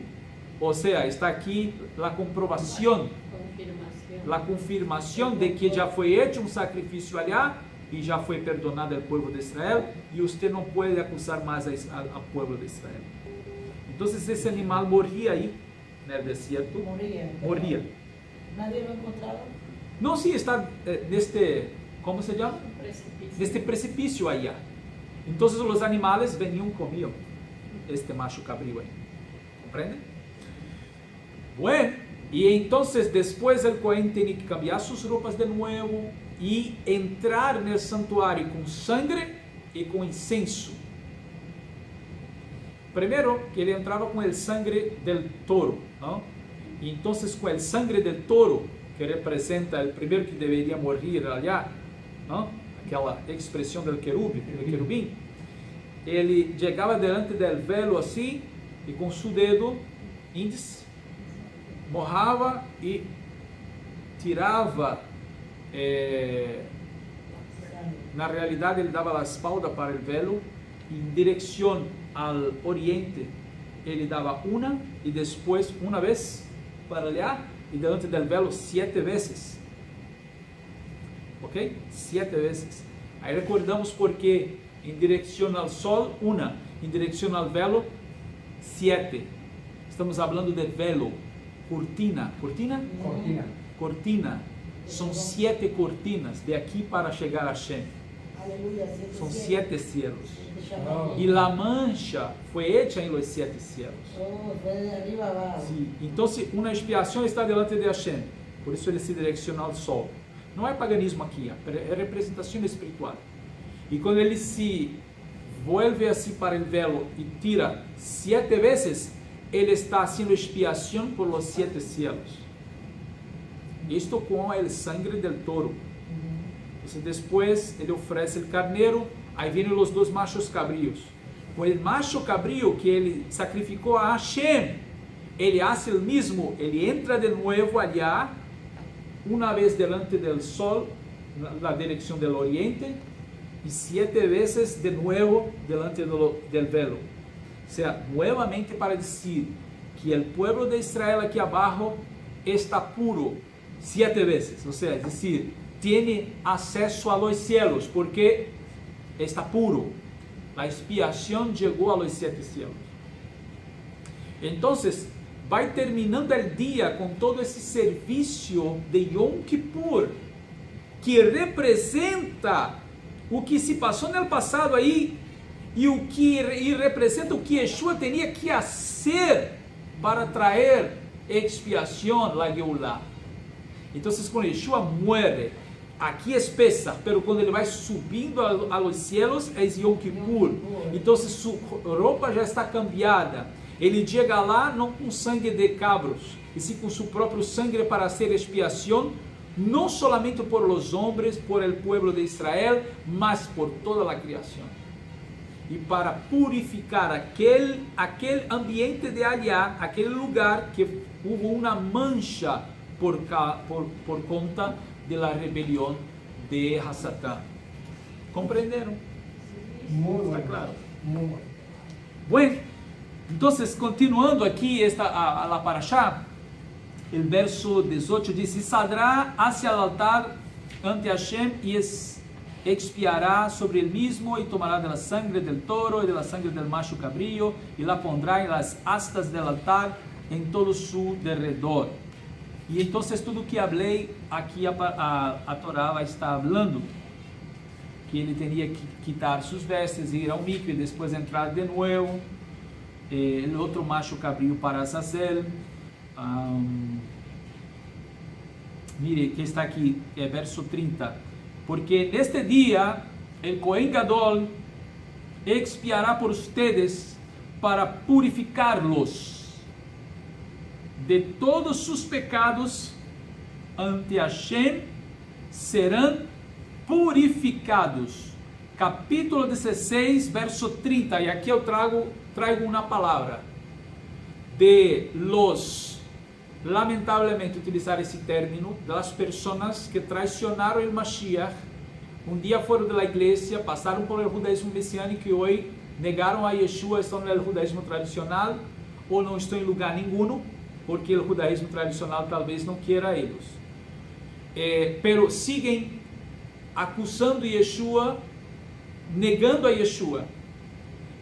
ou seja, está aqui a comprovação, a confirmação de que já foi hecho um sacrifício ali, e já foi perdonado ao povo de Israel, e você não pode acusar mais ao povo de Israel. Então, esse animal morria aí, no deserto. Morria. Nadie lo encontraba. Não, sim, está neste, como se chama? Precipício. Neste precipício aí. Então, os animais veniam e comiam este macho cabrío aí. Compreende? Bueno, e então, depois o Cohen tem que cambiar suas roupas de novo e entrar no santuário com sangue e com incenso. Primeiro, que ele entrava com o sangue del toro, não? E então, com o sangue del toro, que representa o primeiro que deveria morrer allá, não? Aquela expressão do querubim, ele chegava diante do velo assim, e com seu dedo índice, morrava e tirava. Na realidade, ele dava a espalda para o velo, em direção ao oriente, ele dava uma, e depois uma vez para lá, e diante do velo 7 vezes. Ok? 7 vezes. Aí recordamos porque em direção ao sol, uma, em direção ao velo, 7. Estamos falando de velo, cortina. Cortina? Cortina. São 7 cortinas de aqui para chegar a Hashem. Aleluya. São 7 cielos. Shabbat. E a mancha foi hecha em los 7 cielos. Oh, fue de arriba abajo. Sim. Então, uma expiação está diante de Hashem. Por isso ele se direciona ao sol. Não é paganismo aqui, é representação espiritual. E quando ele se volve assim para o velo e tira 7 vezes, ele está fazendo expiação por los 7 cielos. Isto com o sangue del toro. Entonces después ele oferece el carnero, aí vêm os dois machos cabríos. Com o macho cabrío que ele sacrificou a Hashem, ele hace o mesmo, ele entra de novo allá, uma vez delante del sol, na direção do oriente, e 7 vezes de novo delante del velo. O sea, nuevamente para dizer que o pueblo de Israel aqui abaixo está puro 7 vezes, ou seja, es decir, tem acesso a los cielos, porque está puro. A expiação chegou a los 7 cielos. Então, vai terminando o dia com todo esse serviço de Yom Kippur, que representa o que se passou no passado aí, e representa o que Yeshua tinha que fazer para trazer expiação, la Geulah. Então, quando Yeshua muere, aqui é Pesach, pero quando ele vai subindo a los cielos, é Yom Kippur. Então, sua roupa já está cambiada. Ele chega lá não com sangue de cabros, e sim com seu próprio sangue para ser expiação, não somente por los hombres, por el pueblo de Israel, mas por toda a criação. E para purificar aquele ambiente de allá, aquele lugar que houve uma mancha por conta da rebelião de Hasatã. ¿Compreenderam? Muy Está bueno. claro? Muy bueno. Bueno, entonces continuando aquí a la parashá, el verso 18 dice: y saldrá hacia el altar ante Hashem y expiará sobre el mismo, y tomará de la sangre del toro y de la sangre del macho cabrío y la pondrá en las astas del altar en todo su derredor. Y entonces todo que hablé aquí a Torá está hablando que ele teria que quitar suas vestes, ir ao mikve e depois entrar de novo. O outro macho cabrío para Azazel. Mire, que está aqui, é verso 30. Porque neste dia, el Cohen Gadol expiará por ustedes para purificarlos de todos sus pecados ante Hashem, serão purificados. Capítulo 16, verso 30. E aqui eu traigo uma palavra de los, lamentavelmente utilizar esse término, das pessoas que traicionaram o Mashiach, um dia foram da igreja, passaram por el judaísmo messiânico e hoje negaram a Yeshua, estão no judaísmo tradicional ou não estão em lugar nenhum, porque o judaísmo tradicional talvez não queira eles. Pero siguen acusando Yeshua, negando a Yeshua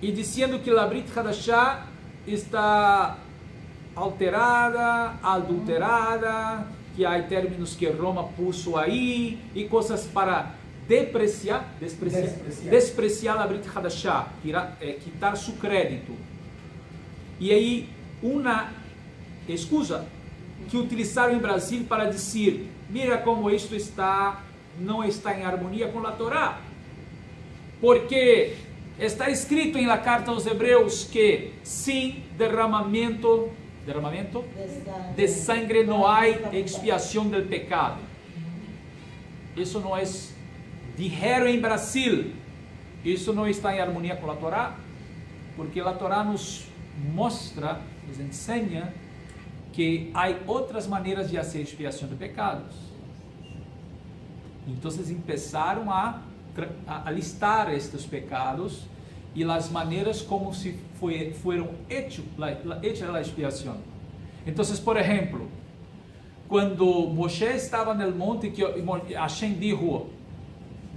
e dizendo que a Brit Hadashah está alterada, adulterada, que há términos que Roma puso aí e coisas para despreciar a Brit Hadashah, quitar seu crédito. E aí uma excusa que utilizaram em Brasil para dizer: mira como isto não está em harmonia com a Torá, porque está escrito em la carta aos Hebreus que sem derramamento de sangue não há expiação do pecado. Isso não é, dijeron em Brasil, isso não está em harmonia com a Torá, porque a Torá nos mostra, nos ensina que há outras maneiras de fazer expiação de pecados. Então começaram a listar estes pecados e as maneiras como se foram hechas a expiação. Então, por exemplo, quando Moisés estava no monte, que Hashem dijo: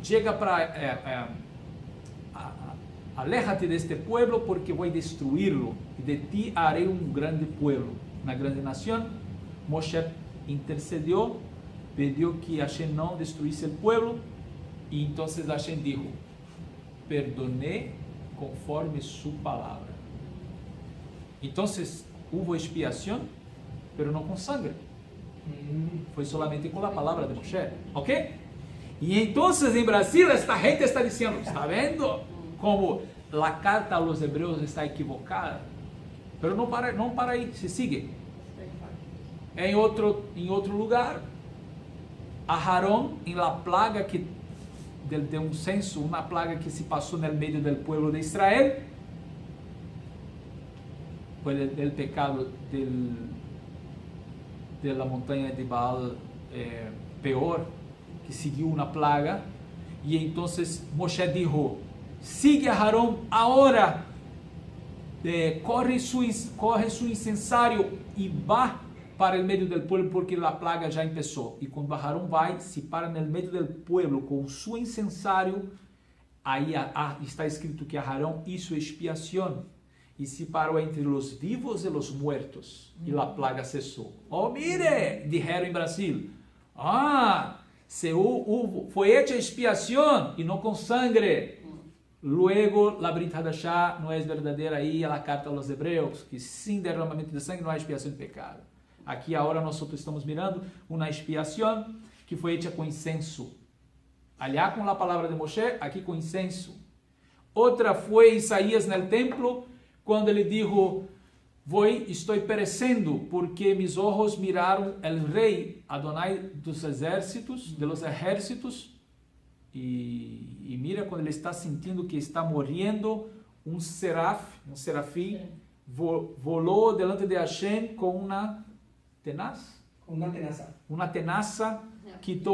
chega para aléjate deste pueblo porque vou destruí-lo e de ti haré um grande pueblo, uma grande nação. Moisés intercedió, pediu que Hashem não destruísse o pueblo, e então Hashem dijo: perdoné conforme su palavra. Então houve expiação, pero não com sangue, foi solamente com a palavra de Moisés, ok? E então em Brasil esta gente está dizendo: está vendo como a carta aos Hebreus está equivocada? Pero não para aí, se sigue. Em outro lugar, a Aarón, em la plaga que de un censo, una plaga que se pasó en el medio del pueblo de Israel, fue del pecado de la montaña de Baal peor, que siguió una plaga. Y entonces Moshe dijo, sigue a Aarón ahora, corre su incensario y va para el medio del pueblo porque la plaga ya empezó. Y cuando Aarón va, se para en el medio del pueblo con su incensario, ahí está escrito que Aarón hizo expiación y se paró entre los vivos y los muertos y la plaga cesó. Oh, mire, dijeron en Brasil, fue hecha expiación y no con sangre. Luego la Brit Hadashah no es verdadera ahí a la carta a los hebreos, que sin derramamiento de sangre no hay expiación de pecado. Aquí ahora nosotros estamos mirando una expiación que fue hecha con incenso. Allá con la palabra de Moshe, aquí con incenso. Otra fue Isaías en el templo, cuando ele dijo, estoy perecendo, porque mis ojos miraron el rey Adonai de los ejércitos, y mira cuando ele está sintiendo que está muriendo, un serafim, voló delante de Hashem con una tenaz. Una tenaza, quitó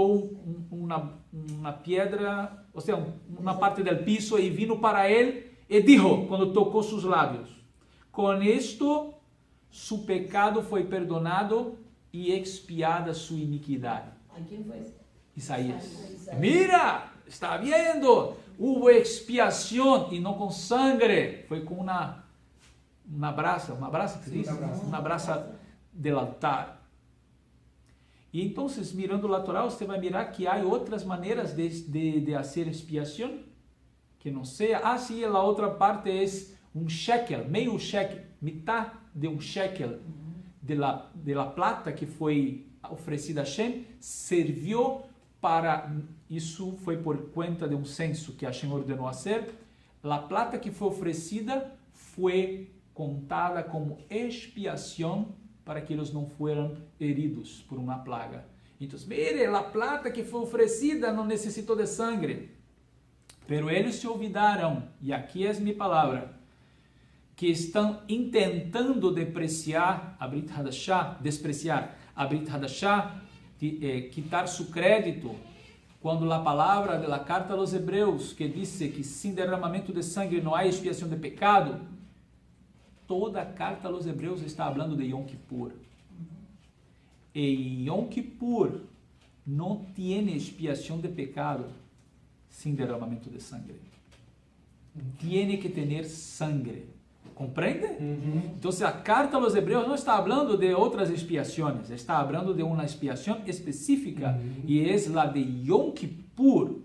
una piedra, o sea, una parte del piso y vino para él y dijo, cuando tocó sus labios, con esto su pecado fue perdonado y expiada su iniquidad. ¿A quién fue ese? Isaías. Mira, está viendo, hubo expiación y no con sangre, fue con una brasa que se dice, una brasa del altar. Y entonces, mirando la Torá, usted va a mirar que hay otras maneras de hacer expiación, que no sea, sí, la otra parte es un shekel, meio shekel, mitad de un shekel de la plata que fue ofrecida a Hashem, serviu para, isso foi por conta de um censo que Hashem ordenou hacer, a plata que foi oferecida foi contada como expiação para que eles não fueran heridos por uma plaga. Então, mire, a plata que foi oferecida não necessitou de sangre, pero eles se olvidaram, e aqui é minha palavra, que estão tentando despreciar a Brit Hadashah, quitar su crédito, quando a palavra da carta aos hebreus, que diz que sem derramamento de sangue não há expiação de pecado, toda a carta aos hebreus está falando de Yom Kippur. E Yom Kippur não tem expiação de pecado sem derramamento de sangue. Tiene que ter sangue. Compreende? Então, a carta aos hebreus não está falando de outras expiações, está falando de uma expiação específica, e é a de Yom Kippur.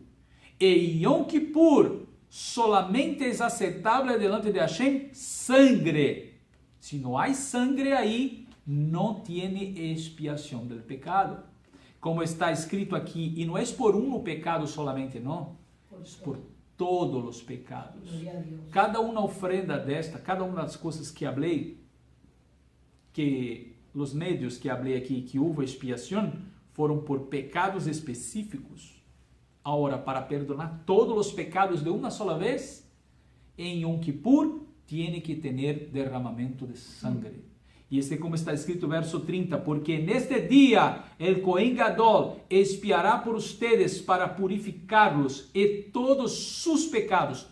E Yom Kippur solamente é aceitável delante de Hashem sangre. Se não há sangre aí, não tem expiação do pecado. Como está escrito aqui, e não é por um pecado solamente, não, é por todos os pecados. Cada uma ofrenda desta, cada uma das coisas que falei, que os médios que falei aqui, que houve expiação, foram por pecados específicos. Agora, para perdonar todos os pecados de uma sola vez, em Yom Kippur, tem que ter derramamento de sangue. E este como está escrito verso 30, porque neste dia el Cohen Gadol expiará por ustedes para purificarlos e todos sus pecados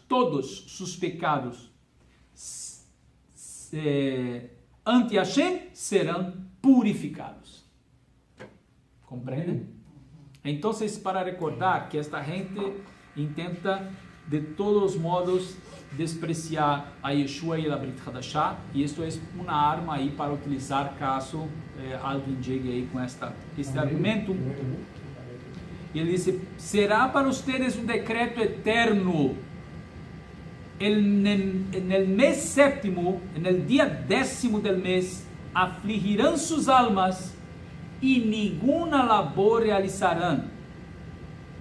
ante Hashem serão purificados. Compreende? Então, para recordar que esta gente intenta de todos os modos despreciar a Yeshua e a Brit Hadashah, e isso é uma arma aí para utilizar caso alguém chegue aí com este argumento. Ele disse, será para ustedes um decreto eterno, en el mes séptimo, en el día 10º del mes, afligirán sus almas e nenhuma labor realizarão.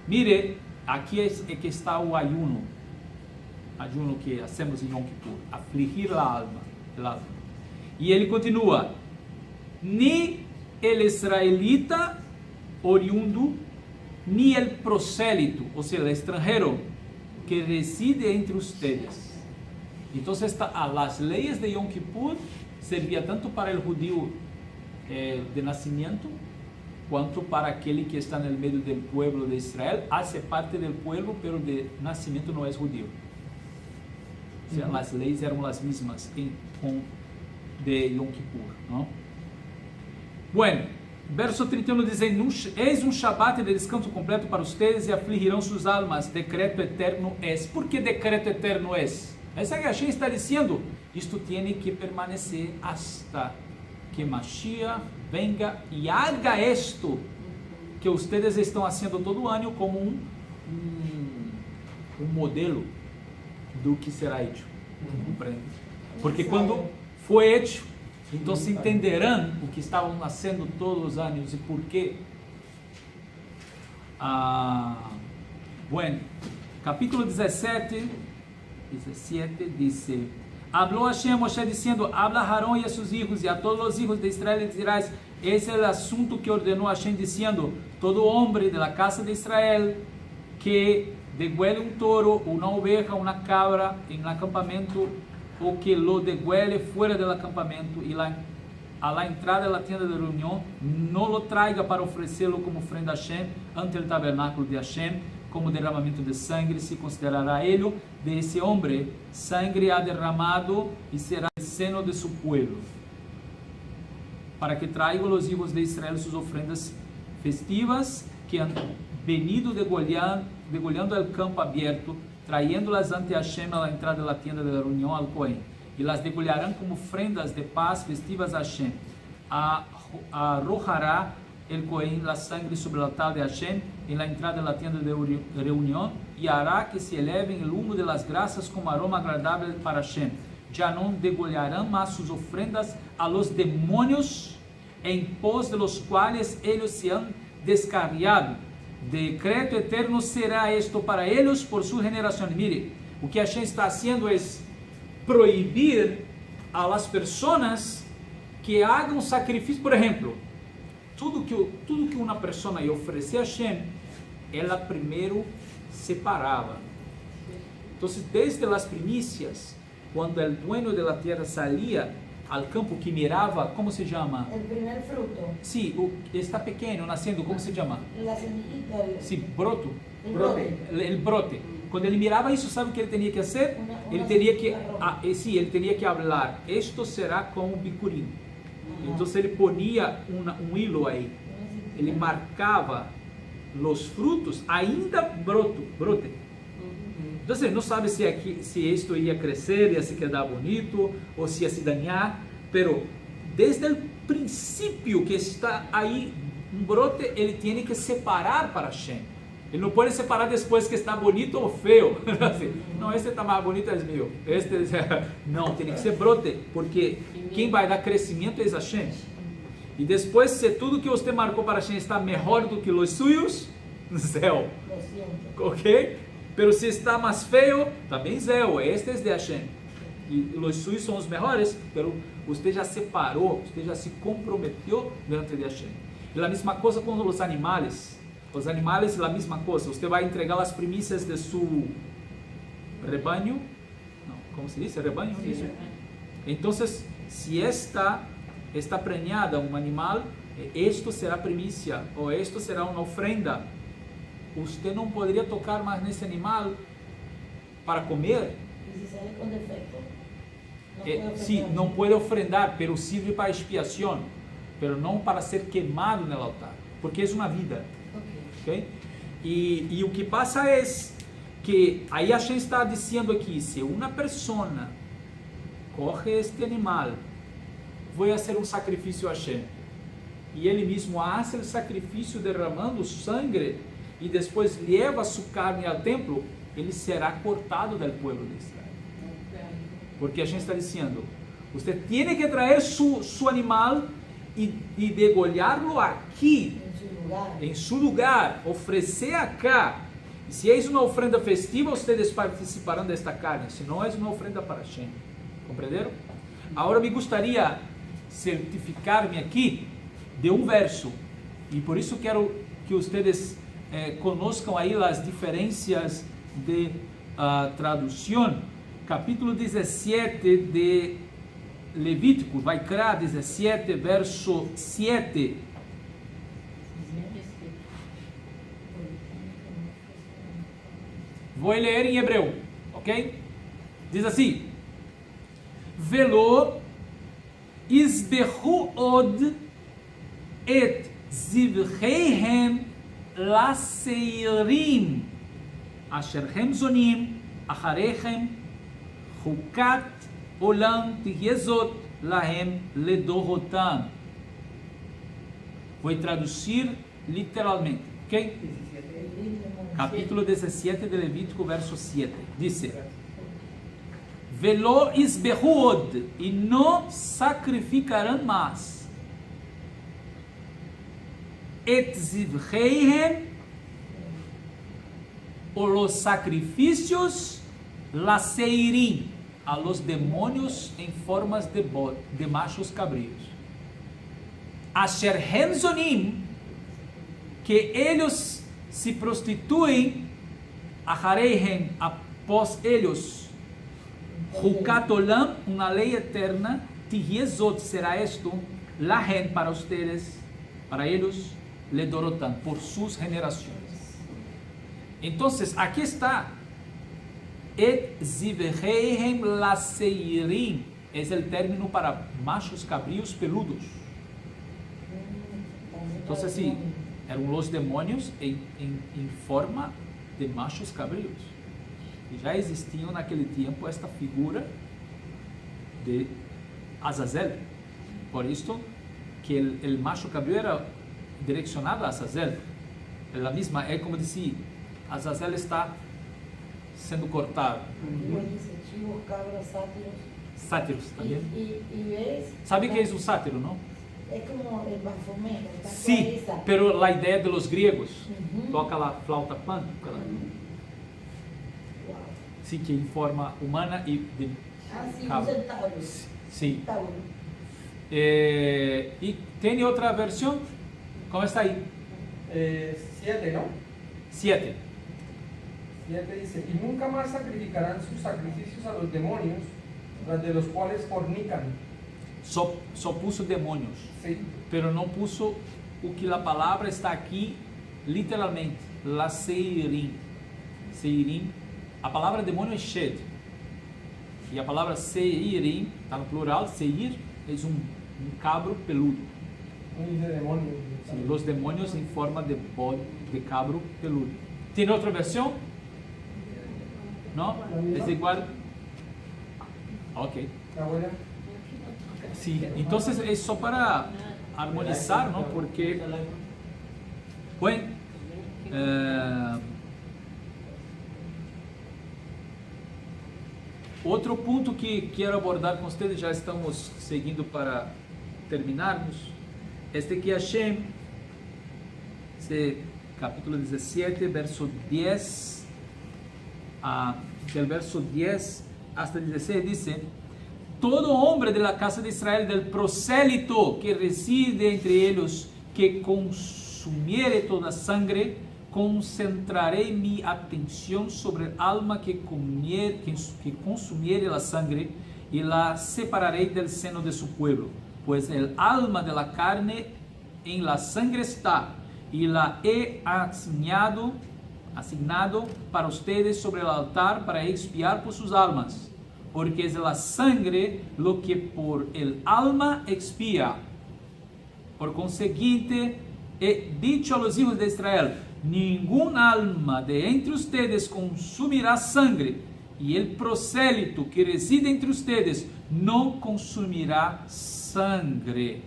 Mire, aqui é que está o ayuno que hacemos em Yom Kippur, afligir a alma. E ele continua, ni el israelita oriundo ni el prosélito, o sea, el extranjero que reside entre ustedes. Entonces, las leyes de Yom Kippur servían tanto para el judío de nacimiento, quanto para aquele que está no meio do povo de Israel, hace parte do povo, pero de nascimento não é judío. O sea, as leis eram as mesmas de Yom Kippur, ¿no? Bueno, verso 31 diz: eis um Shabbat de descanso completo para ustedes e afligirão suas almas, decreto eterno es. ¿Por que decreto eterno es? Essa que a gente está dizendo, isto tem que permanecer hasta que Mashiach venga e haga esto que ustedes estão fazendo todo ano como um modelo do que será hecho. Compreende? Porque quando foi hecho, então se entenderão o que estavam fazendo todos os anos e por quê. Bueno, capítulo 17 dice: habló Hashem a Moshe diciendo: habla a Aarón y a sus hijos y a todos los hijos de Israel y dirás: ese es el asunto que ordenó Hashem diciendo: todo hombre de la casa de Israel que degüele un toro, una oveja, una cabra en el campamento, o que lo degüele fuera del campamento y a la entrada de la tienda de reunión, no lo traiga para ofrecerlo como ofrenda a Hashem ante el tabernáculo de Hashem, como derramamento de sangre, se considerará ello de ese hombre, sangre ha derramado y será el seno de su pueblo, para que traigan los hijos de Israel sus ofrendas festivas que han venido degollando el campo abierto, trayéndolas ante Hashem a la entrada de la tienda de la reunión al Cohen, y las degollarán como ofrendas de paz festivas a Hashem. Arrojará el Cohen la sangre sobre el altar de Hashem en la entrada de la tienda de reunión y hará que se eleven el humo de las grasas como aroma agradable para Hashem. Ya no degollarán más sus ofrendas a los demonios en pos de los cuales ellos se han descarriado. Decreto eterno será esto para ellos por su generación. Mire, o que Hashem está haciendo es prohibir a las personas que hagan sacrificio. Por ejemplo, tudo que uma pessoa ia oferecer a Hashem, ela primeiro separava. Então, desde as primícias, quando o dueño da terra saía ao campo que mirava, como se chama? El primer fruto. Sim, está pequeno, nascendo, como se chama? La semillita. Sim, broto. El brote. El brote. Quando ele mirava isso, sabe o que ele tinha que fazer? Ele teria que falar: isto será como bicurim. Então ele ponia um hilo aí, ele marcava os frutos, ainda brote. Então você não sabe se isto ia crescer, ia se quedar bonito, ou se ia se dañar, pero desde o princípio que está aí um brote, ele tem que separar para Hashem. Ele não pode separar depois que está bonito ou feio. Não, este está mais bonito, é meu. Não, tem que ser brote, porque quem vai dar crescimento é Hashem. E depois, se tudo que você marcou para Hashem está melhor do que os suyos, céu. Ok? Pero se está mais feio, também céu. Este é de Hashem. E os suyos são os melhores, pero você já separou, você já se comprometeu diante de Hashem. E a mesma coisa com os animais. Os animais, a mesma coisa. Você vai entregar as primícias de seu rebanho. Não, como se diz? Rebanho? Sí, isso. Então, se está preñada um animal, isto será primícia, ou isto será uma ofrenda. Você não poderia tocar mais nesse animal para comer. ¿Y si sale con defecto? Sim, não pode ofrendar, pero sirve para expiação, pero não para ser queimado no altar, porque é uma vida. Okay? E o que passa é que aí a gente está dizendo aqui: se uma pessoa corre este animal, vou fazer um sacrifício a Hashem, e ele mesmo faz o sacrifício derramando sangue, e depois leva sua carne ao templo, ele será cortado do povo de Israel. Porque a gente está dizendo: você tem que trazer seu animal e degolhá-lo aqui, em seu lugar, oferecer acá. E se é uma ofrenda festiva, vocês participarão desta carne, se não é uma ofrenda para Hashem. Compreenderam? Agora me gostaria certificar-me aqui de um verso, e por isso quero que vocês conozcan aí as diferenças de tradução. Capítulo 17 de Levítico, Vaikra 17, verso 7. Vou ler em hebreu, ok? Diz assim: Velo isbehu od et zivcheihem laseirim asher hem zonim acharechem chukat olam tihyezot lahem ledorotam. Vou traduzir literalmente, ok? Capítulo 17 de Levítico, verso 7. Dice: Velo isbehuod, e não sacrificarão mais. Et zivcheihem, o los sacrifícios, laseirim, a los demônios em formas de machos cabríos. Asher hem zonim, que eles se prostituem, achareihem, após eles, Hukat olam, uma lei eterna, tihiezot, será esto, lahen, para ustedes, para eles, ledorotam, por sus generações. Então, aqui está, et zivcheihem laseirim, é o término para machos cabríos peludos. Então, assim, eram os demônios em forma de machos cabríos. E já existiam naquele tempo esta figura de Azazel. Por isso que o macho cabrío era direcionado a Azazel. É a mesma, é como dizer, Azazel está sendo cortado. Sátiros também. Sabe o que é o sátiro, não? É como o Baphomet. Sim, pero a ideia de los griegos, toca a flauta pan, sim, que em forma humana e de sim, um centauro. Sim. E tem outra versão? Como está aí? 7, ¿no? 7. 7 dice: Y nunca más sacrificarán sus sacrificios a los demonios, tras de los cuales fornican. Só puso demônios, Sí. pero não puso o que a palavra está aqui literalmente, la seirim. Seirim, a palavra demônio é shed, e a palavra seirim está no plural. Seir é um cabro peludo. De demonios. Sim, os demônios em forma de cabro peludo. Tem outra versão? Não? É igual? Ok. Abuela. Sim, então é só para harmonizar, não? Porque, bueno, outro ponto que quero abordar com vocês, já estamos seguindo para terminarmos, este que Hashem, capítulo 17, verso 10, del verso 10 hasta 16, dice: Todo hombre de la casa de Israel, del prosélito que reside entre ellos, que consumiere toda sangre, concentraré mi atención sobre el alma que consumiere la sangre, y la separaré del seno de su pueblo. Pues el alma de la carne en la sangre está, y la he asignado para ustedes sobre el altar para expiar por sus almas. Porque es la sangre lo que por el alma expía. Por consiguiente, he dicho a los hijos de Israel: ningún alma de entre ustedes consumirá sangre, y el prosélito que reside entre ustedes no consumirá sangre.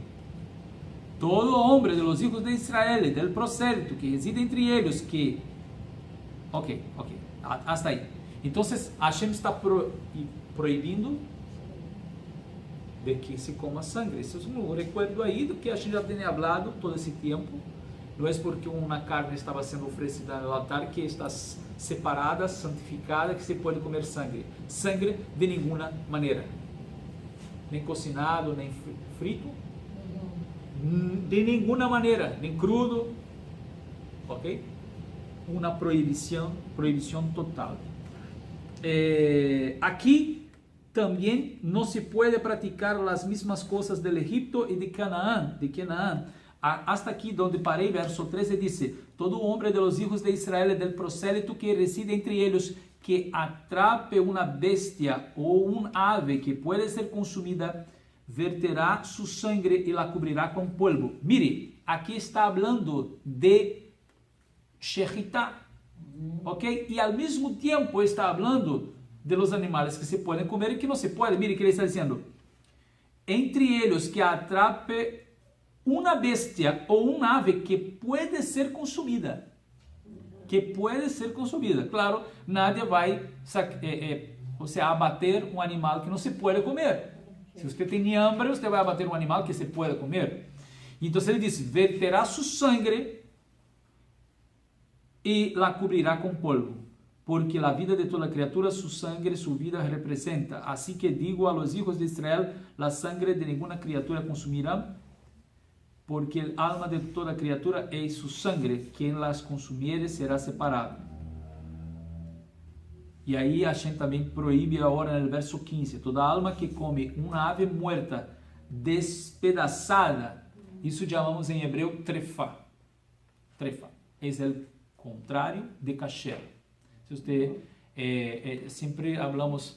Todo hombre de los hijos de Israel, del prosélito que reside entre ellos, que... Ok, hasta ahí. Entonces, Hashem está proibindo de que se coma sangre. Isso é um recuerdo aí do que a gente já tem falado todo esse tempo. Não é porque uma carne estava sendo oferecida no altar que está separada, santificada, que se pode comer sangue. Sangue de nenhuma maneira. Nem cocinado, nem frito. De nenhuma maneira. Nem crudo. Ok? una prohibición total. Aquí también no se puede practicar las mismas cosas del Egipto y de Canaán. Hasta aquí donde parei, verso 13 dice: todo hombre de los hijos de Israel del prosélito que reside entre ellos, que atrape una bestia o un ave que puede ser consumida, verterá su sangre y la cubrirá con polvo. Mire, aquí está hablando de shechitá, ¿ok? Y al mismo tiempo está hablando de los animales que se pueden comer y que no se pueden. Mire que ele está diciendo: entre ellos que atrape una bestia o un ave que puede ser consumida. Claro, nadie vai abater um animal que não se pode comer. Se você tem hambre, você vai abater um animal que se pode comer. Então ele diz: verterá su sangre e la cubrirá com polvo, porque la vida de toda criatura, su sangre, su vida representa. Así que digo a los hijos de Israel: la sangre de ninguna criatura consumirán, porque el alma de toda criatura es su sangre, quien las consumiere será separado. E aí Hashem também proíbe agora no verso 15: toda alma que come uma ave muerta, despedaçada, isso chamamos em hebreu trefá. Trefá é o contrário de kasher. Se você sempre damos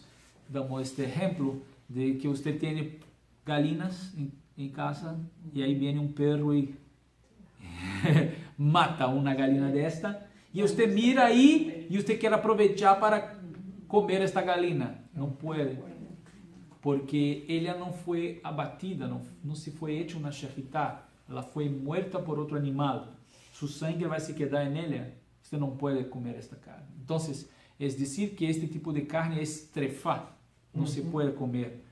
este exemplo de que você tem galinas em casa e aí vem um perro e mata uma galina desta e você mira aí e você quer aproveitar para comer esta galina. Não pode, porque ela não foi abatida, não se foi hecha uma shechitá, ela foi morta por outro animal. Su sangue vai se quedar nela, você não pode comer esta carne. Então, é dizer que este tipo de carne é trefá, não se pode comer.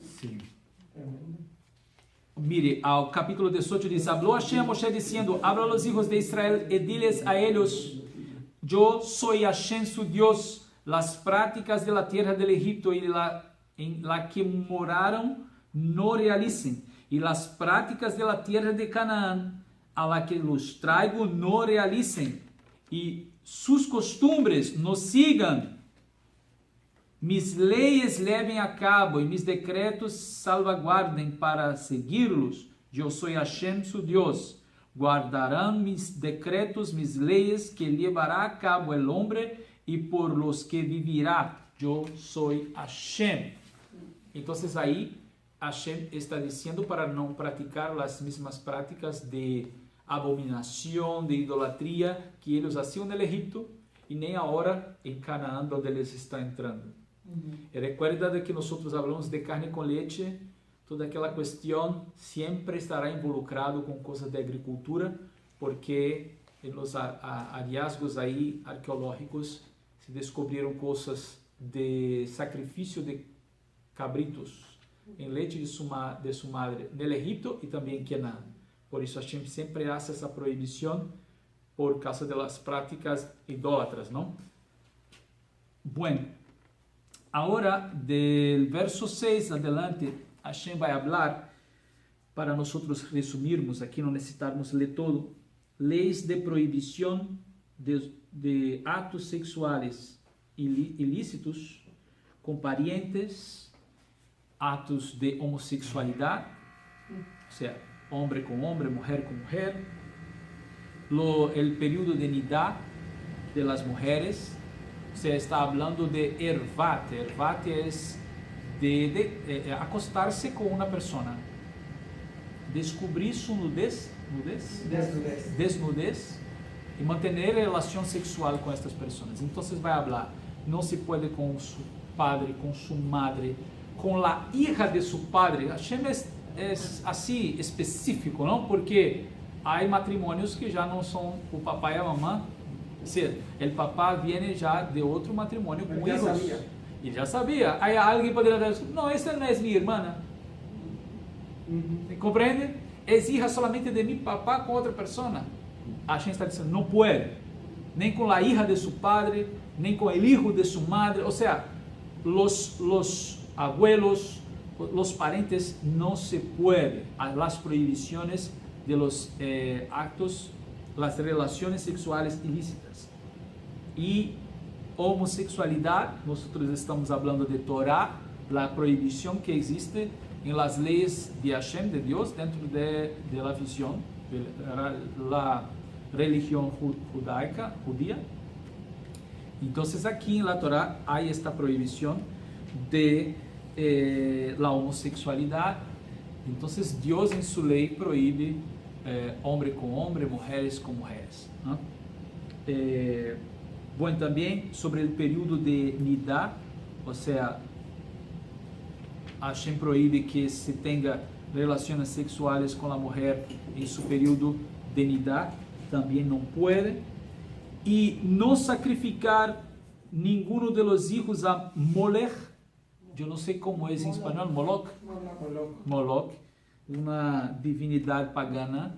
Sim. Mire, ao capítulo 18 diz: habló Hashem a Moshe diciendo: habla a los hijos de Israel y diles a ellos: yo soy Hashem su Dios. Las prácticas de la tierra del Egipto en la que moraron no realicen, y las prácticas de la tierra de Canaán a la que los traigo no realicen, y sus costumbres no sigan. Mis leyes levem a cabo y mis decretos salvaguarden para seguirlos. Yo soy Hashem su Dios. Guardarán mis decretos, mis leyes que llevará a cabo el hombre y por los que vivirá. Yo soy Hashem. Entonces ahí Hashem está diciendo para no practicar las mismas prácticas de abominación, de idolatría que ellos hacían en el Egipto y ni ahora en Canaán donde les está entrando. Recuerda de que nosotros hablamos de carne con leche, toda aquela questão sempre estará involucrado com coisas de agricultura, porque nos hallazgos aí arqueológicos se descobriram coisas de sacrifício de cabritos em leite de sua madre no Egipto e também em Canaã. Por isso Hashem sempre faz essa proibição por causa das práticas idólatras, não? Bueno, agora del verso 6 adelante, Hashem vai falar, para nós resumirmos aqui, não necessitarmos ler todo, leis de proibição de atos sexuais ilícitos com parientes, atos de homossexualidade, ou seja, homem com homem, mulher com mulher, el período de nidá de las mujeres. Se está falando de ervat. Ervat é de acostar-se com uma pessoa, descobrir sua desnudez e manter relação sexual com estas pessoas. Então vai falar, não se pode com seu padre, com sua madre, com a hija de seu padre. Hashem é assim específico, não? Porque há matrimônios que já não são o papai e a mamãe. O papá vem já de outro matrimônio com hijos. E já sabia. Aí alguém poderia dizer: não, esta não é minha irmã. Compreende? É hija solamente de mi papá com outra pessoa. A gente está dizendo: não pode. Nem com a hija de seu padre, nem com o hijo de sua madre. Ou seja, los abuelos, los parentes, não se pode. As proibições de los actos las relaciones sexuales ilícitas. Y homosexualidad, nosotros estamos hablando de Torah, la prohibición que existe en las leyes de Hashem, de Dios, dentro de la visión, de la religión judía. Entonces aquí en la Torah hay esta prohibición de la homosexualidad. Entonces Dios en su ley prohíbe hombre con hombre, mujeres con mujeres, ¿no? Bueno, también sobre el periodo de nidá, o sea, Hashem prohíbe que se tenga relaciones sexuales con la mujer en su periodo de nidá, también no puede. Y no sacrificar ninguno de los hijos a Molech, yo no sé cómo es en español, Moloch, una divinidad pagana,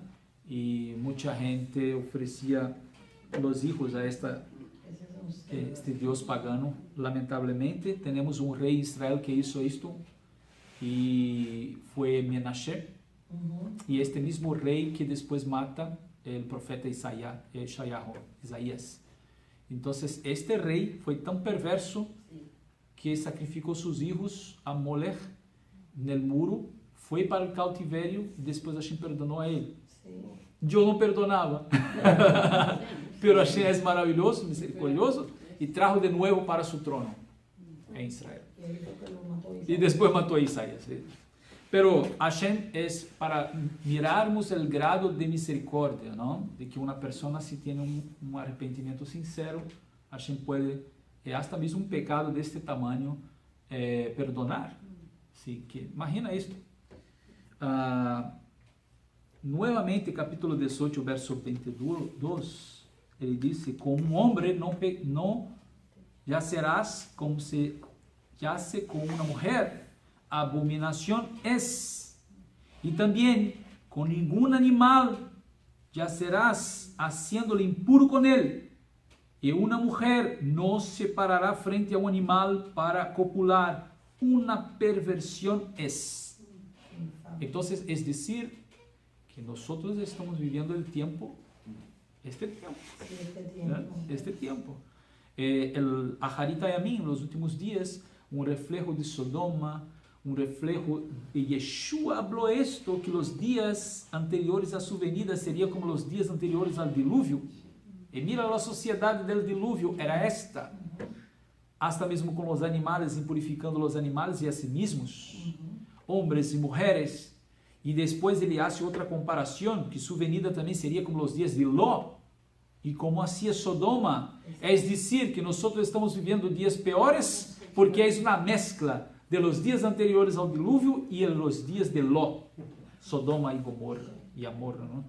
y mucha gente ofrecía los hijos a este Dios pagano. Lamentablemente tenemos un rey Israel que hizo esto, y fue Menashe, y este mismo rey que después mata el profeta Isaías. Entonces este rey fue tan perverso que sacrificó sus hijos a Molech en el muro, fue para el cautiverio y después Hashem perdonó a él. Yo no perdonaba, pero Hashem es maravilloso, misericordioso, y trajo de nuevo para su trono en Israel. Y después mató a Isaías. Pero Hashem es para mirarmos el grado de misericordia, ¿no? De que una persona, si tiene un arrepentimiento sincero, Hashem puede, hasta mismo un pecado de este tamaño, perdonar. ¿Sí? Que, imagina esto. Nuevamente, capítulo 18, verso 22, ele dice: con un hombre no yacerás como se yace con una mujer. Abominación es. Y también con ningún animal yacerás haciéndole impuro con él. Y una mujer no se parará frente a un animal para copular. Una perversión es. Entonces, es decir, que nosotros estamos viviendo el tiempo, este tiempo. El Aharit Hayamim, en los últimos días, un reflejo de Sodoma, un reflejo de Yeshua habló esto, que los días anteriores a su venida serían como los días anteriores al diluvio. Y mira, la sociedad del diluvio era esta, hasta mesmo con los animales, impurificando los animales y a sí mismos, hombres y mujeres. Y después ele hace otra comparación, que su venida también sería como los días de Ló, y como hacía Sodoma. Es decir, que nosotros estamos viviendo días peores, porque es una mezcla de los días anteriores al diluvio y en los días de Ló, Sodoma y Gomorra, ¿no?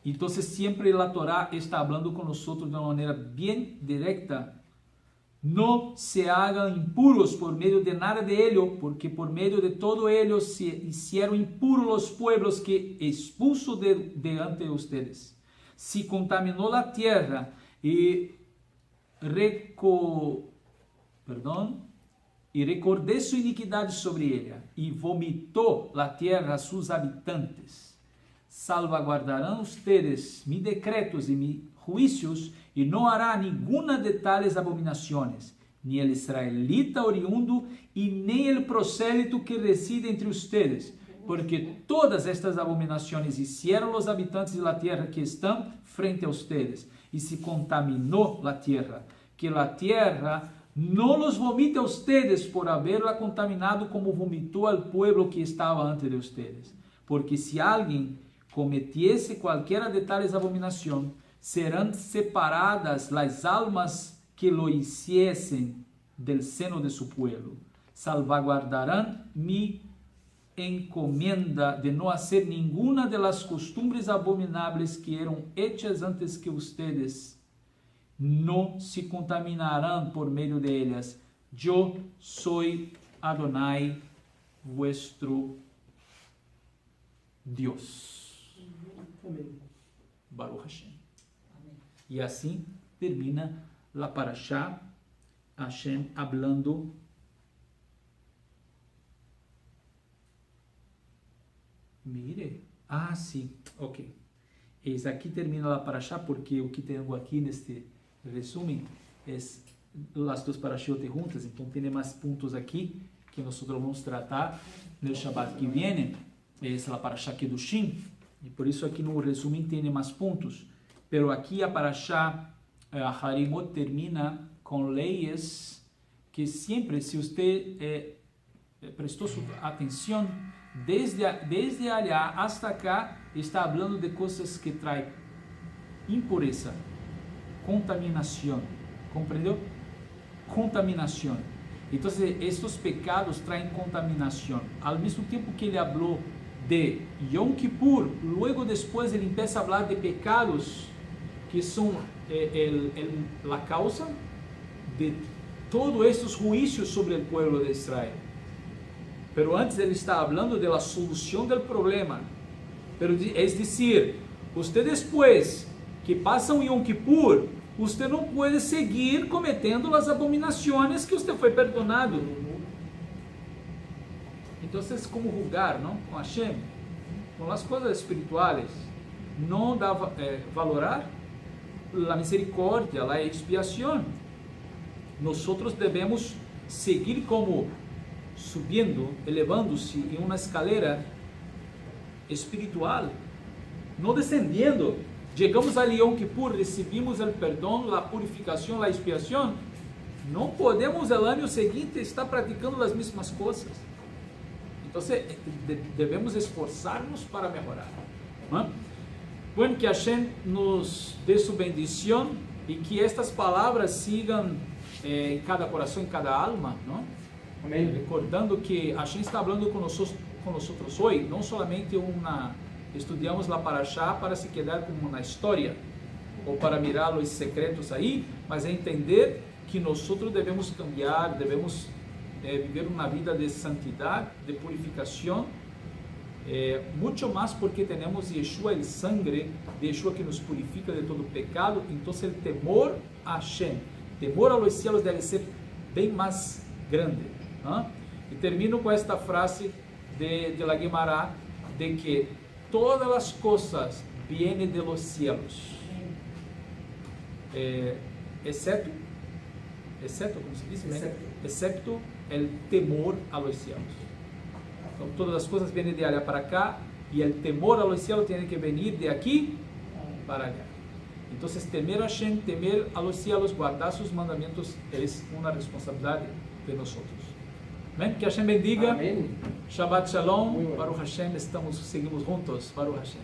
Entonces siempre la Torah está hablando con nosotros de una manera bien directa. No se hagan impuros por medio de nada de ello, porque por medio de todo ello se hicieron impuros los pueblos que expulsó de ante ustedes. Si contaminó la tierra y recordé su iniquidad sobre ella, y vomitó la tierra a sus habitantes. Salvaguardarán ustedes mis decretos y mis juicios, y no hará ninguna de tales abominaciones, ni el israelita oriundo, y ni el prosélito que reside entre ustedes, porque todas estas abominaciones hicieron los habitantes de la tierra que están frente a ustedes, y se contaminó la tierra, que la tierra no los vomite a ustedes por haberla contaminado como vomitó al pueblo que estaba antes de ustedes. Porque si alguien cometiese cualquiera de tales abominaciones, serán separadas las almas que lo hiciesen del seno de su pueblo. Salvaguardarán mi encomienda de no hacer ninguna de las costumbres abominables que eran hechas antes que ustedes. No se contaminarán por medio de ellas. Yo soy Adonai, vuestro Dios. Baruch Hashem. Y así termina la parashá, Hashem hablando mire, Ah, sim, ok. Esse aqui termina a parashá, porque o que tenho aqui neste resumo é as duas parashot juntas, então tem mais pontos aqui que nós vamos tratar no Shabbat que vem. Essa é a parashá Kedushim, e por isso aqui no resumo tem mais pontos. Pero aqui a parashá Harimot termina com leis que sempre, se você prestou sua atenção, desde allá hasta acá, está falando de coisas que traem impureza, contaminação, compreendeu? Contaminação. Então, estes pecados traem contaminação. Ao mesmo tempo que ele falou de Yom Kippur, logo depois ele começa a falar de pecados que são a causa de todos estes juízos sobre o povo de Israel. Pero antes ele está falando de la solução do problema. Pero es decir, você depois que passa um Yom Kippur, você não pode seguir cometendo as abominações que você foi perdonado. Então, como julgar, não? Com Hashem, com as coisas espirituais, não dá valorar a misericórdia, a expiação. Nós devemos seguir como subindo, elevando-se em uma escalera espiritual, não descendendo. Chegamos a Yom Kippur, recebimos o perdão, a purificação, a expiação. Não podemos no ano seguinte estar praticando as mesmas coisas. Então, devemos esforçar-nos para melhorar. Bueno, que Hashem nos dê sua bendição e que estas palavras sigam em cada coração, em cada alma, não? Amém. Recordando que Hashem está falando com nós hoje, não somente estudamos a parashá para se quedar como uma história ou para mirar os secretos aí, mas entender que nós devemos cambiar, devemos viver uma vida de santidade, de purificação, muito mais porque temos Yeshua, o sangue de Yeshua que nos purifica de todo pecado. Então o temor a Hashem, temor a los cielos deve ser bem mais grande. E termino com esta frase de la Guemará, de que todas as coisas vienen de los cielos, exceto, como se diz, excepto el temor a los cielos. Então, todas as coisas vienen de allá para cá, e el temor a los cielos tiene que venir de aqui para allá. Então, temer a Hashem, temer a los cielos, guardar sus mandamentos, é uma responsabilidade de nós. Amém? Que Hashem bendiga. Amém. Shabbat Shalom. Baruch Hashem, seguimos juntos. Baruch Hashem.